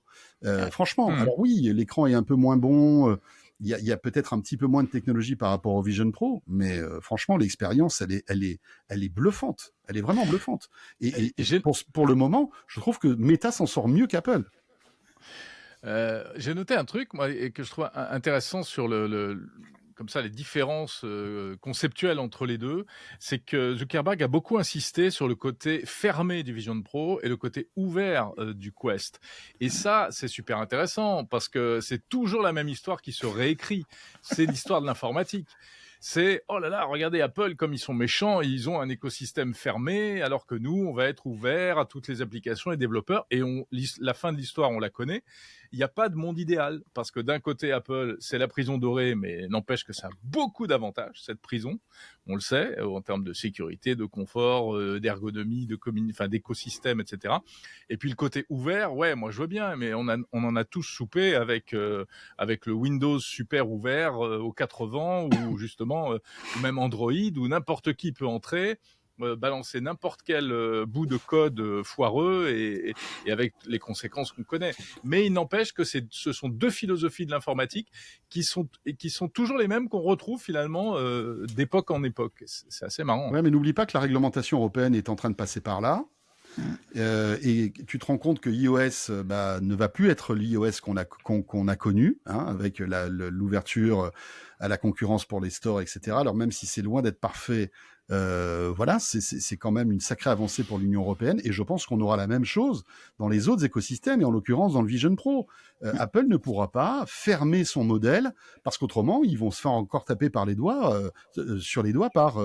Franchement, alors oui, l'écran est un peu moins bon, il y a peut-être un petit peu moins de technologie par rapport au Vision Pro, mais franchement, l'expérience, elle est bluffante. Elle est vraiment bluffante. Et pour le moment, je trouve que Meta s'en sort mieux qu'Apple. J'ai noté un truc, moi, et que je trouve intéressant sur comme ça, les différences conceptuelles entre les deux, c'est que Zuckerberg a beaucoup insisté sur le côté fermé du Vision Pro et le côté ouvert du Quest. Et ça, c'est super intéressant parce que c'est toujours la même histoire qui se réécrit. C'est l'histoire de l'informatique. C'est, oh là là, regardez Apple, comme ils sont méchants, ils ont un écosystème fermé, alors que nous, on va être ouvert à toutes les applications et développeurs. Et la fin de l'histoire, on la connaît. Il n'y a pas de monde idéal, parce que d'un côté, Apple, c'est la prison dorée, mais n'empêche que ça a beaucoup d'avantages, cette prison. On le sait, en termes de sécurité, de confort, d'ergonomie, d'écosystème, etc. Et puis le côté ouvert, ouais, moi je veux bien, mais on en a tous soupé avec le Windows super ouvert aux 4 vents, ou justement, ou même Android, où n'importe qui peut entrer. balancer n'importe quel bout de code foireux et avec les conséquences qu'on connaît. Mais il n'empêche que ce sont deux philosophies de l'informatique qui sont toujours les mêmes qu'on retrouve finalement d'époque en époque. C'est assez marrant. Ouais, mais n'oublie pas que la réglementation européenne est en train de passer par là. Et tu te rends compte que iOS ne va plus être l'iOS qu'on a connu, hein, avec l'ouverture à la concurrence pour les stores, etc. Alors même si c'est loin d'être parfait, voilà, c'est quand même une sacrée avancée pour l'Union européenne. Et je pense qu'on aura la même chose dans les autres écosystèmes, et en l'occurrence dans le Vision Pro. Apple ne pourra pas fermer son modèle parce qu'autrement ils vont se faire encore taper par les doigts, sur les doigts par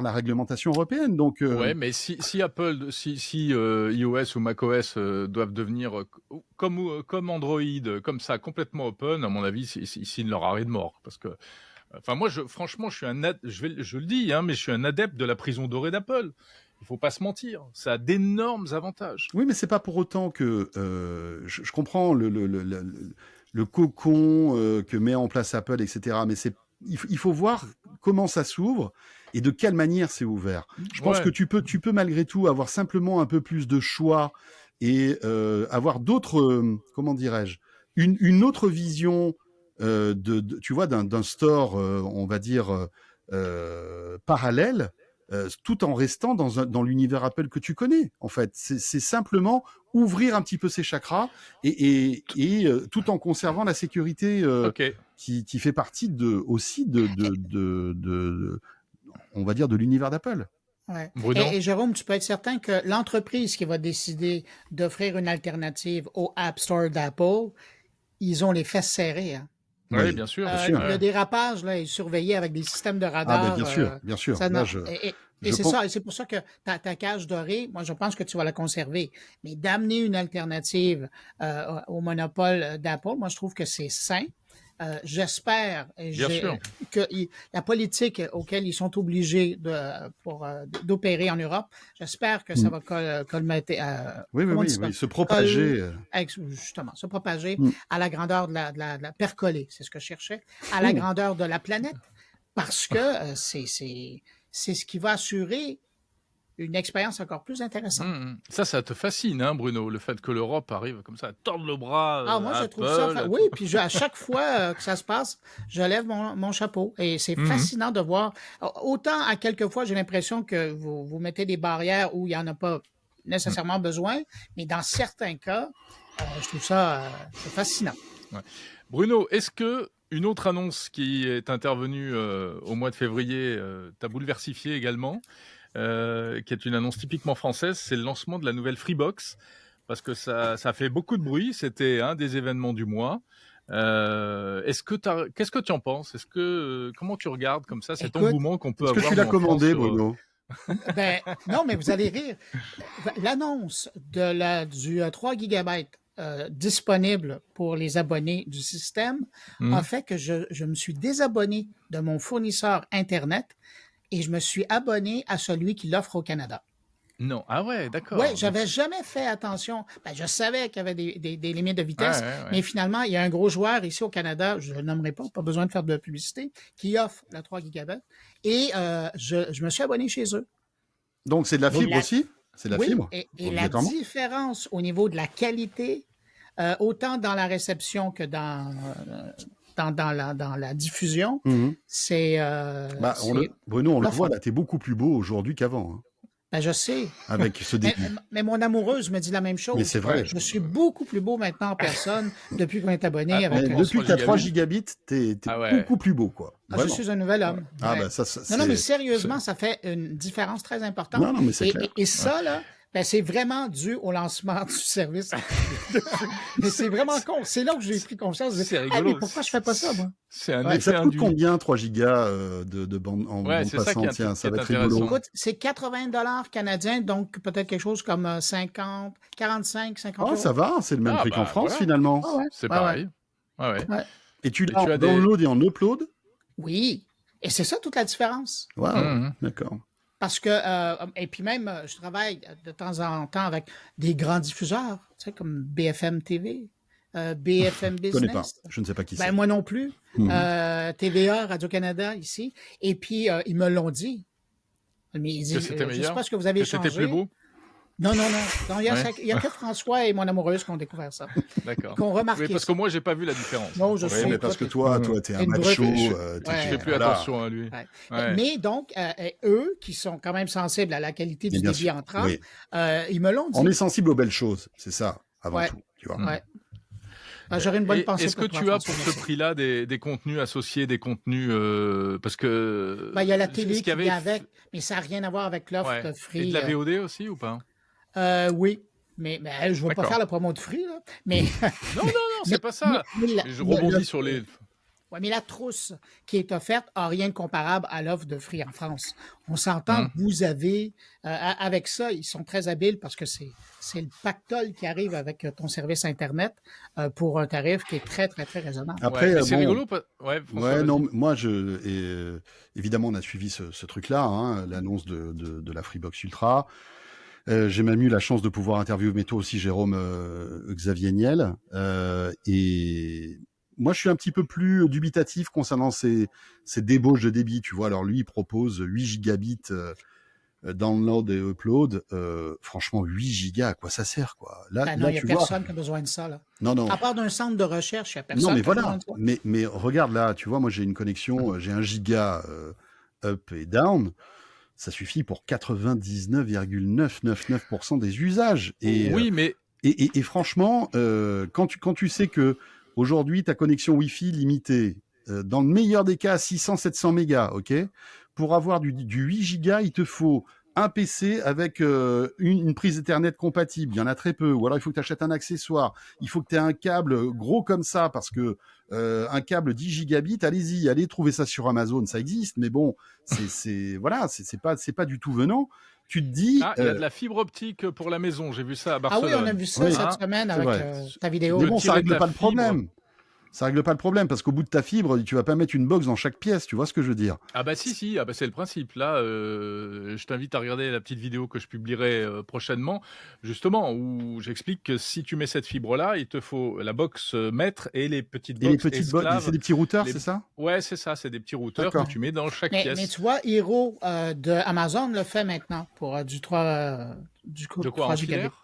la réglementation européenne. Donc, ouais, mais si Apple, si iOS ou macOS doivent devenir comme Android, comme ça, complètement open, à mon avis, c'est signe leur arrêt de mort. Parce que, enfin, moi, franchement, je le dis, hein, mais je suis un adepte de la prison dorée d'Apple. Il faut pas se mentir, ça a d'énormes avantages. Oui, mais c'est pas pour autant que je comprends le cocon que met en place Apple, etc. Mais il faut voir comment ça s'ouvre et de quelle manière c'est ouvert. Je pense que tu peux malgré tout avoir simplement un peu plus de choix et avoir d'autres, comment dirais-je, une autre vision tu vois, d'un store, on va dire parallèle. Tout en restant dans l'univers Apple que tu connais, en fait. C'est simplement ouvrir un petit peu ses chakras et tout en conservant la sécurité qui fait partie aussi on va dire, de l'univers d'Apple. Ouais. Et Jérôme, tu peux être certain que l'entreprise qui va décider d'offrir une alternative au App Store d'Apple, ils ont les fesses serrées. Hein. Oui, bien sûr. Le dérapage là, est surveillé avec des systèmes de radar. Bien sûr. Et c'est ça, et c'est pour ça que ta cage dorée, moi je pense que tu vas la conserver. Mais d'amener une alternative au monopole d'Apple, moi je trouve que c'est sain. J'espère que la politique auquel ils sont obligés d'opérer en Europe, j'espère que ça va se propager. Justement, se propager à la grandeur de la percoler, c'est ce que je cherchais, à la grandeur de la planète, parce que c'est ce qui va assurer une expérience encore plus intéressante. Ça te fascine, hein, Bruno, le fait que l'Europe arrive comme ça à tordre le bras. Moi, je trouve ça... Oui, puis à chaque fois que ça se passe, je lève mon chapeau. Et c'est fascinant de voir. Autant, à quelques fois, j'ai l'impression que vous mettez des barrières où il n'y en a pas nécessairement besoin, mais dans certains cas, je trouve ça c'est fascinant. Ouais. Bruno, est-ce que une autre annonce qui est intervenue au mois de février t'a bouleversifié également, qui est une annonce typiquement française, c'est le lancement de la nouvelle Freebox, parce que ça fait beaucoup de bruit, c'était un des événements du mois. Qu'est-ce que tu en penses? Comment tu regardes comme ça cet engouement qu'on peut avoir? Est-ce que tu l'as commandé, Bruno? Non, mais vous allez rire. L'annonce du 3 GB disponible pour les abonnés du système a fait que je me suis désabonné de mon fournisseur Internet et je me suis abonné à celui qui l'offre au Canada. Non. Ah ouais, d'accord. Oui, j'avais jamais fait attention. Je savais qu'il y avait des limites de vitesse, mais finalement, il y a un gros joueur ici au Canada, je ne le nommerai pas besoin de faire de publicité, qui offre le 3 GB et je me suis abonné chez eux. Donc, c'est de la fibre aussi? C'est de la fibre? Et la différence au niveau de la qualité, autant dans la réception que dans la diffusion, c'est... Bruno, on le voit, là, tu es beaucoup plus beau aujourd'hui qu'avant. Hein. Je sais. Avec ce début. Mais mon amoureuse me dit la même chose. Mais c'est vrai. Je suis beaucoup plus beau maintenant en personne depuis qu'on est abonné. Depuis que tu as 3 gigabits, tu es beaucoup plus beau, quoi. Je suis un nouvel homme. Non, mais sérieusement, ça fait une différence très importante. Non, mais c'est clair. Et ça, là, c'est vraiment dû au lancement du service. Mais c'est vraiment con. C'est là que j'ai pris conscience. C'est rigolo. Mais pourquoi je fais pas ça, moi? C'est un effet ça coûte combien 3 gigas de bande en bande passante? Ça va être rigolo. C'est 80 $ canadiens, donc peut-être quelque chose comme 45, 50 euros. Ça va, c'est le même prix qu'en France, finalement. C'est pareil. Et tu l'as en download et en upload? Oui. Et c'est ça toute la différence. Wow, d'accord. Parce que, et puis même, je travaille de temps en temps avec des grands diffuseurs, tu sais, comme BFM TV, BFM Business. Je ne connais pas, je ne sais pas qui c'est. Moi non plus. TVA, Radio-Canada, ici. Et puis, ils me l'ont dit. Mais il dit, Que c'était je sais meilleur? pas ce que vous avez Que c'était plus échangé. beau? Non, non, non. Non, il y Ouais, a que François et mon amoureuse qui ont découvert ça, d'accord. qui ont Oui, remarqué parce que ça. moi, j'ai pas vu la différence. Non, je Oui, sais, mais toi, parce que t'es toi, Mmh. t'es un t'es une macho, brute. Je fais plus Ouais, voilà. attention à lui. ouais. Ouais. Mais donc, eux, qui sont quand même sensibles à la qualité Mais du bien débit sûr, entrant, oui. ils me l'ont On est dit. sensible aux belles choses, c'est ça, avant Ouais, tout, tu vois. Mmh. ouais. J'aurais une bonne Et pensée est-ce que pour toi, tu as François, pour ce merci. prix-là des contenus associés, des contenus parce que Ben, il y a la ce télé qu'il y qui avait, vient avec, mais ça n'a rien à voir avec l'offre ouais, de et de Free. la VOD aussi ou pas? Oui, mais je ne veux pas faire D'accord. la promo de Free, là. Mais, Non, non, non, mais, c'est pas ça. Je le, rebondis sur les. ouais, mais la trousse qui est offerte n'a rien de comparable à l'offre de Free en France. On s'entend Hum. que vous avez, avec ça, ils sont très habiles parce que c'est le pactole qui arrive avec ton service Internet pour un tarif qui est très, très, très raisonnable. Ouais, Après, mais c'est bon, rigolo. Ouais, François, ouais, non, vas-y. moi, évidemment, on a suivi ce truc-là, hein, l'annonce de la Freebox Ultra. J'ai même eu la chance de pouvoir interviewer toi aussi, Jérôme, Xavier Niel. Et moi, je suis un petit peu plus dubitatif concernant ces débauches de débit. Tu vois, alors lui, il propose 8 gigabits download et upload. Franchement, 8 gigas, à quoi ça sert, quoi? Ben non, Là, il n'y a tu vois. personne qui a besoin de ça, là. Non, non. À part d'un centre de recherche, il n'y a Non, personne mais qui a besoin voilà. de ça. Mais regarde là, tu vois, moi, j'ai une connexion, j'ai 1 giga up et down. Ça suffit pour 99,999% des usages. Oui, mais Et franchement, quand tu sais que aujourd'hui ta connexion Wi-Fi limitée, dans le meilleur des cas, 600-700 mégas, ok. Pour avoir du 8 gigas, il te faut un PC avec une prise Ethernet compatible. Il y en a très peu. Ou alors il faut que tu achètes un accessoire. Il faut que tu aies un câble gros comme ça parce que un câble 10 gigabits, allez trouver ça sur Amazon, ça existe. Mais bon, voilà, c'est pas du tout venant. Tu te dis, il y a de la fibre optique pour la maison. J'ai vu ça à Ah oui, on a Barcelone. vu ça oui, cette Hein? semaine c'est avec vrai. ta Mais vidéo. De bon, ça tirer de règle la pas le fibre. problème. Ça règle pas le problème parce qu'au bout de ta fibre, tu vas pas mettre une box dans chaque pièce. Tu vois ce que je veux dire? Ah bah si, ah bah c'est le principe. Là, je t'invite à regarder la petite vidéo que je publierai prochainement, justement, où j'explique que si tu mets cette fibre-là, il te faut la box maître et les petites Et les box petites box, c'est esclaves. des petits routeurs, Les... c'est ça? Ouais, c'est ça, c'est des petits routeurs que D'accord. tu mets dans chaque Mais pièce. tu vois, Hero de Amazon le fait maintenant pour du 3, De quoi, 3 en gigabits. filaire?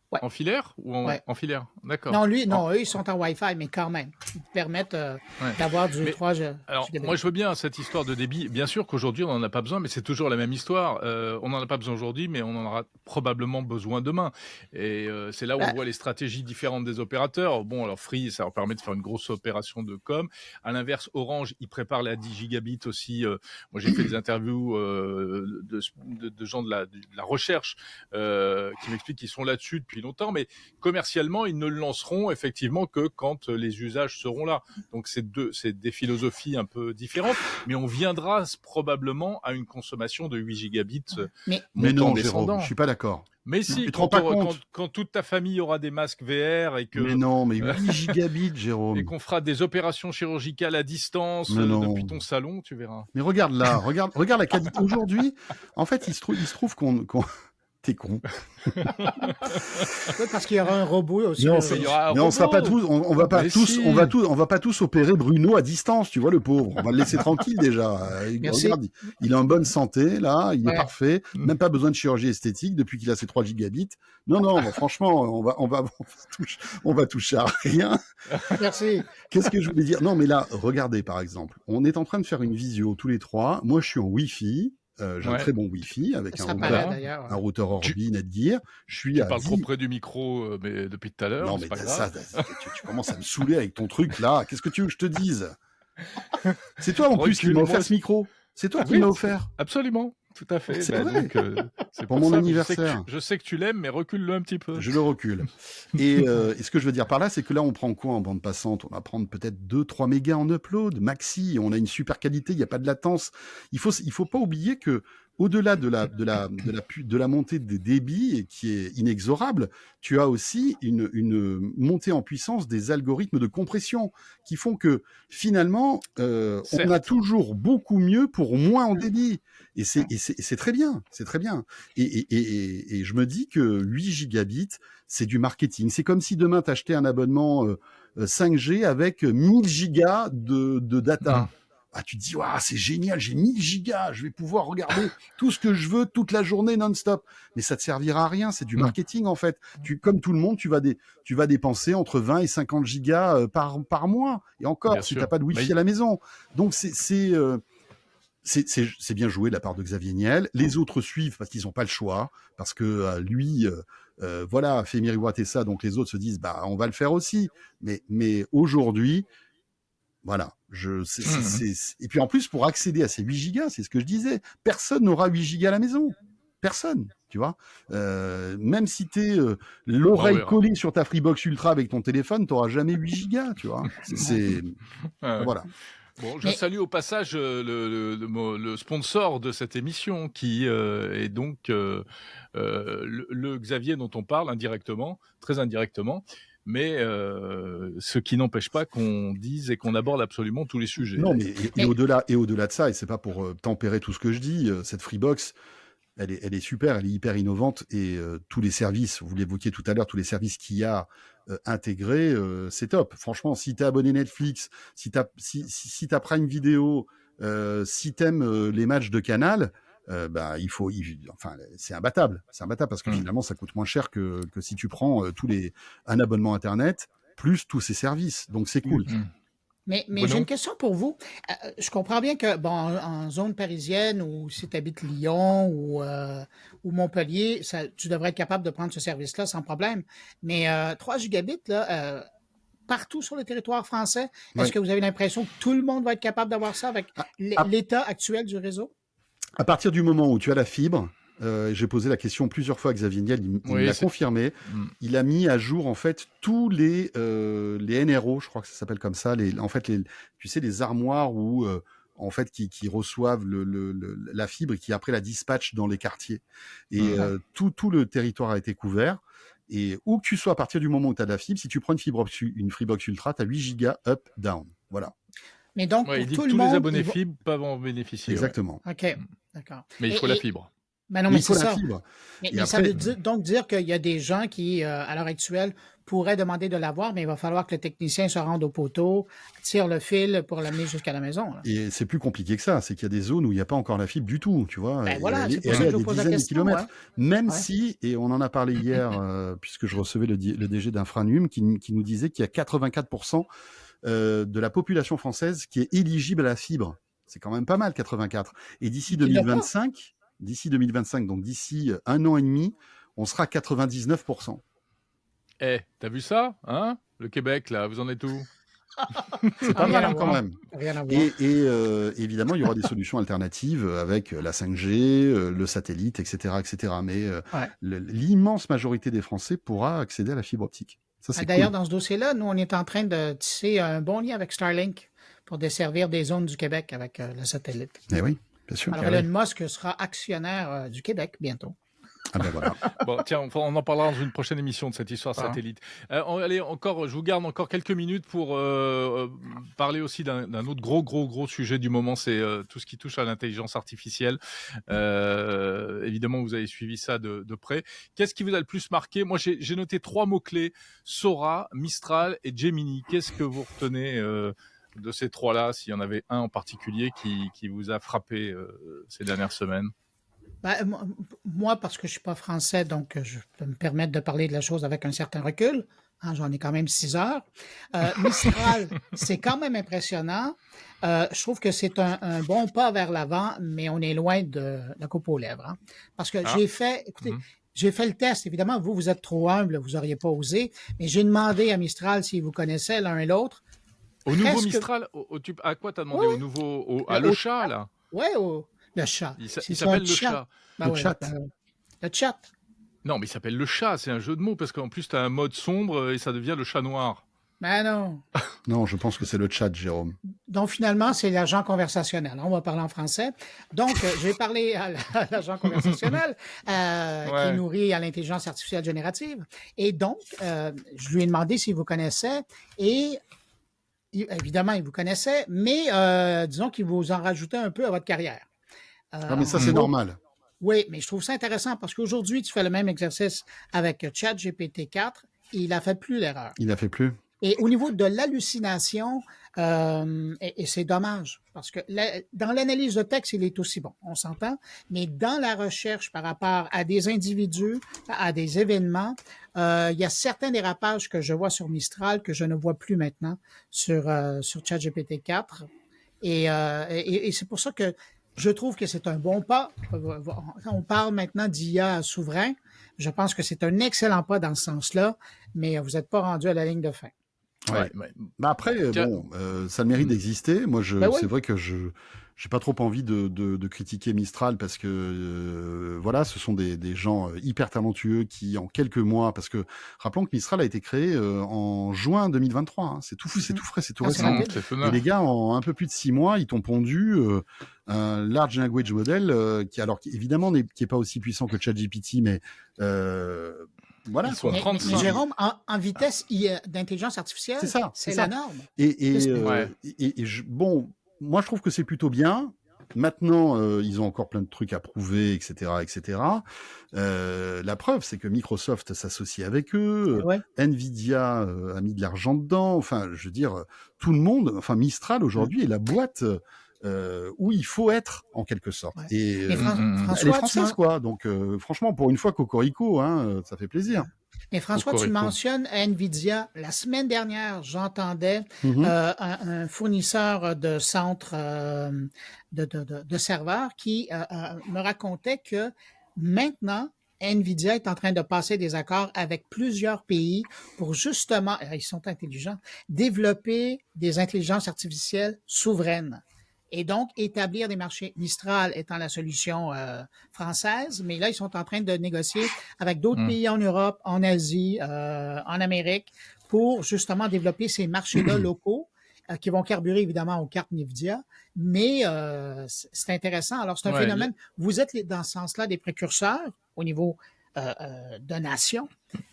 Ouais. En filaire ou Ouais. en filaire? D'accord. Non, eux, ils sont en Wi-Fi, mais quand même, ils te permettent Ouais. d'avoir du Mais 3 alors, gigabits. moi, je veux bien cette histoire de débit. Bien sûr qu'aujourd'hui, on n'en a pas besoin, mais c'est toujours la même histoire. On n'en a pas besoin aujourd'hui, mais on en aura probablement besoin demain. Et c'est là où on voit les stratégies différentes des opérateurs. Bon, alors Free, ça leur permet de faire une grosse opération de com. À l'inverse, Orange, ils préparent la 10 gigabits aussi. Moi, j'ai fait des interviews de gens de la recherche qui m'expliquent qu'ils sont là-dessus depuis longtemps, mais commercialement, ils ne le lanceront effectivement que quand les usages seront là. Donc c'est des philosophies un peu différentes, mais on viendra probablement à une consommation de 8 gigabits Mais montant non, descendant. Jérôme, je suis pas d'accord. Mais si, Tu te rends pas compte? quand toute ta famille aura des masques VR et Mais que non, mais 8 gigabits, et Jérôme. qu'on fera des opérations chirurgicales à distance Mais non. depuis ton salon, tu verras. Mais regarde là, regarde la qualité. Aujourd'hui, en fait, il se trouve qu'on t'es con. Oui, parce qu'il y aura un robot aussi. Non, Il y aura un mais on sera pas robot. tous, on va pas Mais tous, si. on va pas tous opérer Bruno à distance, tu vois le pauvre. On va le laisser tranquille déjà. Merci. Regarde, il est en bonne santé là, il est Ouais. parfait, même pas besoin de chirurgie esthétique depuis qu'il a ses 3 gigabits. Non, franchement, on va toucher à rien. Merci. Qu'est-ce que je voulais dire? Non, mais là, regardez par exemple, on est en train de faire une visio tous les trois. Moi, je suis en Wi-Fi. J'ai un Ouais. très bon Wi-Fi avec Ça un paraît routeur, d'ailleurs. un routeur Orbi Netgear. Je suis Tu à parles 10. trop près du micro, mais depuis tout à l'heure, Non, c'est mais pas ça, grave. tu commences à me saouler avec ton truc là. Qu'est-ce que tu veux que je te dise? C'est toi en plus qui m'as Recule-moi. offert ce micro. C'est toi qui Oui, m'as offert. Absolument, tout à fait. C'est Bah, vrai. donc, c'est Pour pour mon ça, anniversaire. je sais que tu l'aimes, mais recule-le un petit peu. Je le recule. Et ce que je veux dire par là, c'est que là, on prend quoi en bande passante? On va prendre peut-être 2-3 mégas en upload, maxi. On a une super qualité, il n'y a pas de latence. Il faut pas oublier que au-delà de la montée des débits, et qui est inexorable, tu as aussi une montée en puissance des algorithmes de compression qui font que finalement, on a Certes. toujours beaucoup mieux pour moins en débit. Et c'est très bien, c'est très bien. Et je me dis que 8 gigabits, c'est du marketing. C'est comme si demain tu achetais un abonnement 5G avec 1000 gigas de data. ah, tu te dis, waouh, c'est génial, j'ai 1000 gigas, je vais pouvoir regarder tout ce que je veux toute la journée non-stop. Mais ça te servira à rien, c'est du marketing en fait. Comme tout le monde, tu vas dépenser entre 20 et 50 gigas par mois. Et encore, Bien si sûr. t'as pas de Wi-Fi à la maison. Donc c'est bien joué de la part de Xavier Niel. Les autres suivent parce qu'ils n'ont pas le choix, parce que lui, voilà, fait miroiter ça, donc les autres se disent, bah, on va le faire aussi. Mais aujourd'hui, voilà. Et puis en plus, pour accéder à ces 8 gigas, c'est ce que je disais, personne n'aura 8 gigas à la maison. Personne, tu vois. Même si t'es l'oreille collée sur ta Freebox Ultra avec ton téléphone, t'auras jamais 8 gigas, tu vois. Voilà. Bon, je salue au passage le sponsor de cette émission qui est donc le Xavier dont on parle indirectement, très indirectement, mais ce qui n'empêche pas qu'on dise et qu'on aborde absolument tous les sujets. Non, mais au-delà de ça, et c'est pas pour tempérer tout ce que je dis, cette Freebox, elle est super, elle est hyper innovante, et tous les services, vous l'évoquiez tout à l'heure, tous les services qu'il y a intégrés, c'est top. Franchement, si t'es abonné Netflix, si t'as Prime Video, si t'aimes les matchs de Canal, bah enfin c'est imbattable parce que finalement ça coûte moins cher que si tu prends un abonnement internet plus tous ces services, donc c'est cool. Mais j'ai une question pour vous. Je comprends bien que, bon, en zone parisienne, ou si tu habites Lyon ou Montpellier, tu devrais être capable de prendre ce service-là sans problème. Mais 3 gigabits, là, partout sur le territoire français, est-ce que vous avez l'impression que tout le monde va être capable d'avoir ça avec l'état actuel du réseau? À partir du moment où tu as la fibre, j'ai posé la question plusieurs fois à Xavier Niel, il me l'a confirmé. Il a mis à jour en fait tous les NRO, je crois que ça s'appelle comme ça, tu sais, les armoires où en fait qui reçoivent la fibre et qui après la dispatchent dans les quartiers. Et tout le territoire a été couvert. Et où que tu sois, à partir du moment où tu as de la fibre, si tu prends une Freebox Ultra, tu as 8 gigas up, down. Voilà. Mais donc, il dit tout que le tous monde, les abonnés fibre peuvent en bénéficier. Exactement. OK, d'accord. Mais il faut la fibre. Ben non, mais il faut c'est la ça. fibre. Mais après, ça veut donc dire qu'il y a des gens qui, à l'heure actuelle, pourraient demander de l'avoir, mais il va falloir que le technicien se rende au poteau, tire le fil pour l'amener jusqu'à la maison. Là. Et c'est plus compliqué que ça. C'est qu'il y a des zones où il n'y a pas encore la fibre du tout, tu vois. Ben voilà, c'est pour elle ça est que je à vous des pose la dizaines de question. kilomètres. Même si, et on en a parlé hier, puisque je recevais le DG d'Infranum, qui nous disait qu'il y a 84% de la population française qui est éligible à la fibre. C'est quand même pas mal, 84. Et d'ici 2025, donc d'ici 1 an et demi, on sera à 99%. T'as vu ça, hein? Le Québec, là, vous en êtes où? C'est pas mal quand même. Rien à voir. Et évidemment, il y aura des solutions alternatives avec la 5G, le satellite, etc., etc. Mais l'immense majorité des Français pourra accéder à la fibre optique. Ça, c'est D'ailleurs, cool. dans ce dossier-là, nous, on est en train de tisser un bon lien avec Starlink pour desservir des zones du Québec avec le satellite. Eh oui, bien sûr. Alors, Elon Musk sera actionnaire du Québec bientôt. Ah ben voilà. Bon, tiens, on en parlera dans une prochaine émission de cette histoire satellite. Allez, je vous garde encore quelques minutes pour parler aussi d'un autre gros sujet du moment, c'est tout ce qui touche à l'intelligence artificielle. Évidemment, vous avez suivi ça de près. Qu'est-ce qui vous a le plus marqué? Moi, j'ai noté 3 mots-clés, Sora, Mistral et Gemini. Qu'est-ce que vous retenez de ces 3-là, s'il y en avait un en particulier qui vous a frappé ces dernières semaines? Moi, parce que je suis pas français, donc je peux me permettre de parler de la chose avec un certain recul. J'en ai quand même 6 heures. Mistral, c'est quand même impressionnant. Je trouve que c'est un bon pas vers l'avant, mais on est loin de la coupe aux lèvres. Hein, parce que j'ai fait le test. Évidemment, vous êtes trop humble, vous n'auriez pas osé, mais j'ai demandé à Mistral s'ils vous connaissaient l'un et l'autre. Au nouveau Mistral, à quoi t'as demandé? Au nouveau, le chat, là? Ouais, le chat. Il s'appelle le chat. Le chat. Le chat. Non, mais il s'appelle le chat, c'est un jeu de mots, parce qu'en plus, tu as un mode sombre et ça devient le chat noir. Ben non. Non, je pense que c'est le chat, Jérôme. Donc, finalement, c'est l'agent conversationnel. On va parler en français. Donc, je vais parler à l'agent conversationnel qui nourrit à l'intelligence artificielle générative. Et donc, je lui ai demandé s'il vous connaissait et évidemment, il vous connaissait, mais disons qu'il vous en rajoutait un peu à votre carrière. Mais ça, c'est normal. Oui, mais je trouve ça intéressant parce qu'aujourd'hui, tu fais le même exercice avec ChatGPT 4 et il n'a fait plus l'erreur. Il n'a fait plus. Et au niveau de l'hallucination, et c'est dommage, parce que dans l'analyse de texte, il est aussi bon, on s'entend, mais dans la recherche par rapport à des individus, à des événements, il y a certains dérapages que je vois sur Mistral que je ne vois plus maintenant sur ChatGPT 4. Et c'est pour ça que je trouve que c'est un bon pas. On parle maintenant d'IA souverain. Je pense que c'est un excellent pas dans ce sens-là, mais vous n'êtes pas rendu à la ligne de fin. Ouais. Ouais. Bah après, Tiens. bon, ça a le mérite d'exister. Moi, Ben oui. c'est vrai que j'ai pas trop envie de critiquer Mistral parce que voilà, ce sont des gens hyper talentueux qui en quelques mois, parce que rappelons que Mistral a été créé en juin 2023. Hein, c'est tout frais, c'est tout Ah, c'est récent. rapide. C'est Et étonnant. les gars, en un peu plus de 6 mois, ils t'ont pondu un large language model qui évidemment qui est pas aussi puissant que ChatGPT, mais voilà Ils sont quoi. Mais 35. Jérôme, en vitesse d'intelligence artificielle, C'est ça, c'est c'est la ça. norme. Ouais. Bon, moi je trouve que c'est plutôt bien. Maintenant, ils ont encore plein de trucs à prouver, etc., etc. La preuve, c'est que Microsoft s'associe avec eux, Ouais. Nvidia a mis de l'argent dedans. Enfin, je veux dire, tout le monde. Enfin, Mistral aujourd'hui est la boîte où il faut être en quelque sorte. Ouais. Et Mais elle est François, française, quoi. Donc, franchement, pour une fois, Cocorico, hein, ça fait plaisir. Mais François, tu Cocorico. mentionnes Nvidia. La semaine dernière, j'entendais Mhm. un fournisseur de centres de serveurs qui me racontait que maintenant, Nvidia est en train de passer des accords avec plusieurs pays pour justement, ils sont intelligents, développer des intelligences artificielles souveraines. Et donc, établir des marchés. Mistral étant la solution française, mais là, ils sont en train de négocier avec d'autres pays en Europe, en Asie, en Amérique, pour justement développer ces marchés-là locaux qui vont carburer évidemment aux cartes Nvidia. Mais c'est intéressant. Alors, c'est un Ouais, phénomène. Vous êtes dans ce sens-là des précurseurs au niveau de nation,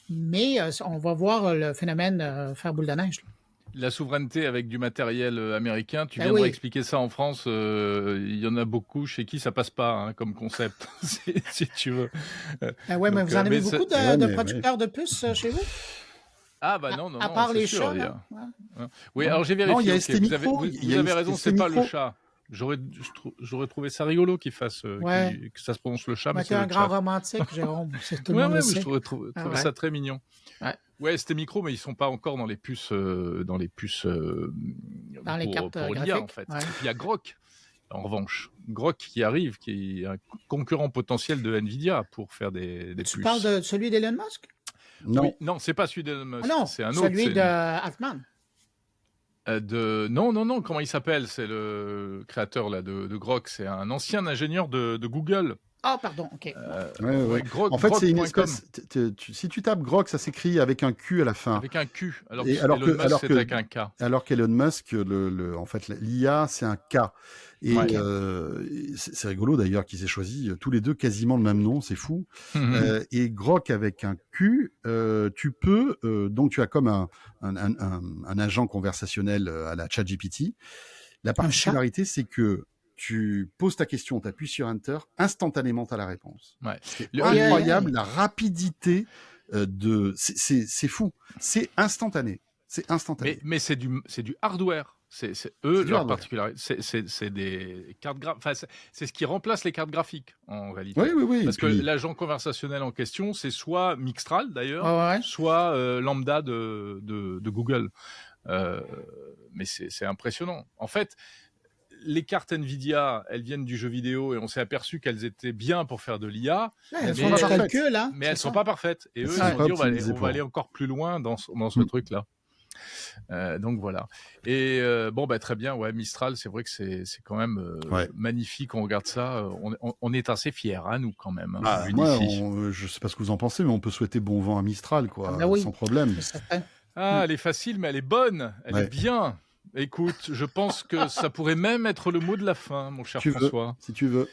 mais on va voir le phénomène faire boule de neige. Là. la souveraineté avec du matériel américain, tu Ben viendras oui. expliquer ça en France. Il y en a beaucoup chez qui ça passe pas hein, comme concept, si tu veux. Ben ouais, mais Donc, vous en avez mais beaucoup Ouais, de mais producteurs de puces chez vous? Ah bah non, À part c'est les sûr. chats, il y là? a- Ouais. hein. Oui, Non. alors j'ai Non, il y vérifié. a ok, ST Micro, il y vous a avez raison, ST c'est pas le Micro. chat. J'aurais trouvé ça rigolo qu'il fasse, Ouais. que ça se prononce le chat, mais Ben, c'est t'es un le grand chat. romantique, Jérôme. Tout le Ouais, monde le mais je sait. trouvais Ah ouais. ça très mignon. Ouais. Ouais, c'était micro, mais ils sont pas encore dans les puces, Dans les cartes pour l'IA en graphiques. fait. Ouais. Et puis il y a Grok, en revanche. Grok qui arrive, qui est un concurrent potentiel de Nvidia pour faire des Tu puces. parles de celui d'Elon Musk? Non. Oui, non, c'est pas celui d'Elon Ah Musk, non, c'est un autre. celui de Altman. Non, comment il s'appelle? C'est le créateur là de Grok. C'est un ancien ingénieur de Google. Ah, pardon, OK. Ouais. Grok, En fait, c'est une grok.com, espèce. Si tu tapes Grok, ça s'écrit avec un Q à la fin. avec un Q. Alors Et que Elon Musk, c'est avec un K. Alors qu'Elon Musk, en fait, l'IA, c'est un K. Et Ouais. c'est rigolo d'ailleurs qu'ils aient choisi tous les deux quasiment le même nom, c'est fou. Et Grok avec un Q, tu peux, donc tu as comme un agent conversationnel à la ChatGPT. La particularité, c'est que tu poses ta question, tu appuies sur Enter, instantanément tu as la réponse. Ouais. C'est Le- incroyable la rapidité c'est fou, c'est instantané. C'est instantané. Mais c'est du hardware. C'est eux, C'est du leur hardware. particularité. C'est des cartes graphiques. Enfin, c'est ce qui remplace les cartes graphiques, en réalité. Oui. Parce Et que puis, l'agent conversationnel en question, c'est soit Mixtral, d'ailleurs, Ouais. soit Lambda de Google. Mais c'est impressionnant. En fait, les cartes Nvidia, elles viennent du jeu vidéo et on s'est aperçu qu'elles étaient bien pour faire de l'IA, Ouais, elles Mais font pas du parfaites. calcul, hein? mais c'est elles sont ça. pas parfaites. Et eux, Elles ils sont se pas sont dit, on optimisées va pour. aller encore plus loin dans ce truc-là. Donc voilà. Et bon, bah, très bien. Ouais, Mistral, c'est vrai que c'est quand même Ouais. magnifique. On regarde ça. On est assez fiers, hein, nous, quand même. Ah, vu moi, d'ici. je sais pas ce que vous en pensez, mais on peut souhaiter bon vent à Mistral, quoi, Ah ben oui. sans problème. C'est certain. Ah, elle est facile, mais elle est bonne. Elle Ouais. est bien. Écoute, je pense que ça pourrait même être le mot de la fin, mon cher Tu veux, François, si tu veux.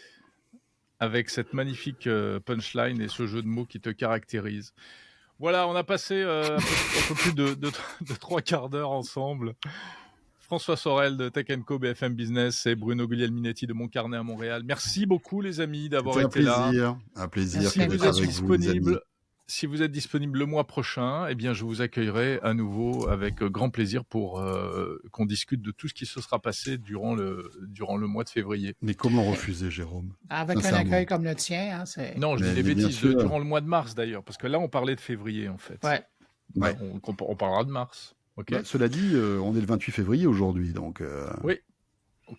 avec cette magnifique punchline et ce jeu de mots qui te caractérise. Voilà, on a passé un peu plus de 3 quarts d'heure ensemble. François Sorel de Tech & Co, BFM Business et Bruno Guglielminetti de Montcarnet à Montréal. Merci beaucoup les amis d'avoir C'était un été là. plaisir. Un plaisir Merci, que Si vous d'être êtes avec vous, les amis. disponibles, si vous êtes disponible le mois prochain, eh bien, je vous accueillerai à nouveau avec grand plaisir pour qu'on discute de tout ce qui se sera passé durant le mois de février. Mais comment refuser, Jérôme? Avec un Sincèrement. accueil comme le tien, hein, c'est... Non, je dis des Mais bien bêtises, sûr. durant le mois de mars d'ailleurs, parce que là, on parlait de février en fait. Ouais. Ouais. On parlera de mars. Ok. Bah, cela dit, on est le 28 février aujourd'hui, donc. Oui.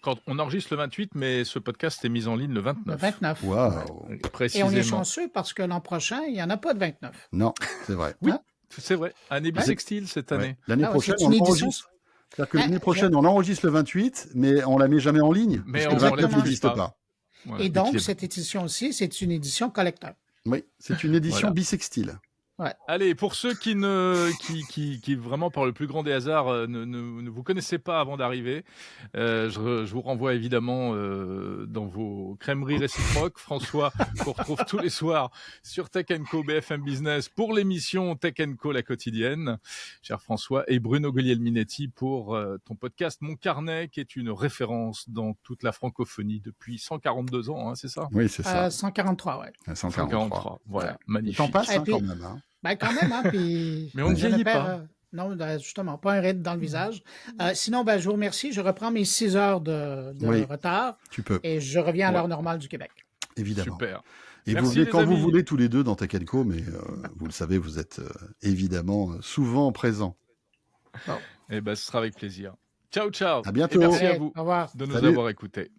Quand on enregistre le 28, mais ce podcast est mis en ligne le 29. Le 29. Waouh. Et Précisément. on est chanceux parce que l'an prochain, il n'y en a pas de 29. Non, c'est vrai. Oui, Hein? c'est vrai. Année Ouais. bissextile cette année. Ouais. L'année Ah ouais, prochaine, c'est on une édition. enregistre. C'est-à-dire que Ah, l'année prochaine, on enregistre le 28, mais on la met jamais en ligne. Mais puisque on le la 29 publie n'existe pas. pas. Voilà. Et donc, Équilibre. cette édition aussi, c'est une édition collecteur. Oui, c'est une édition Voilà. bisextile. Allez, pour ceux qui vraiment par le plus grand des hasards ne vous connaissaient pas avant d'arriver, je vous renvoie évidemment dans vos crèmeries réciproques. François, qu'on retrouve tous les soirs sur Tech & Co BFM Business pour l'émission Tech & Co la quotidienne, cher François, et Bruno Guglielminetti pour ton podcast Mon Carnet, qui est une référence dans toute la francophonie depuis 142 ans, hein, c'est ça? Oui, c'est ça. 143, ouais. 143. Voilà, Le magnifique. temps passe Et hein, puis- quand même. Hein. Ben, quand même, hein, puis... Mais on ne je vieillit perds, pas. non, justement, pas un ride dans le visage. Sinon, ben, je vous remercie. Je reprends mes 6 heures de Oui. retard Tu peux, et je reviens à Ouais. l'heure normale du Québec. évidemment. Super. Et Merci, vous venez les quand vous amis. voulez tous les deux dans Tech & Co, mais vous le savez, vous êtes évidemment souvent présents. Eh ben, ce sera avec plaisir. Ciao, ciao. À bientôt. Et merci à Allez, vous au revoir. de nous Salut. avoir écoutés.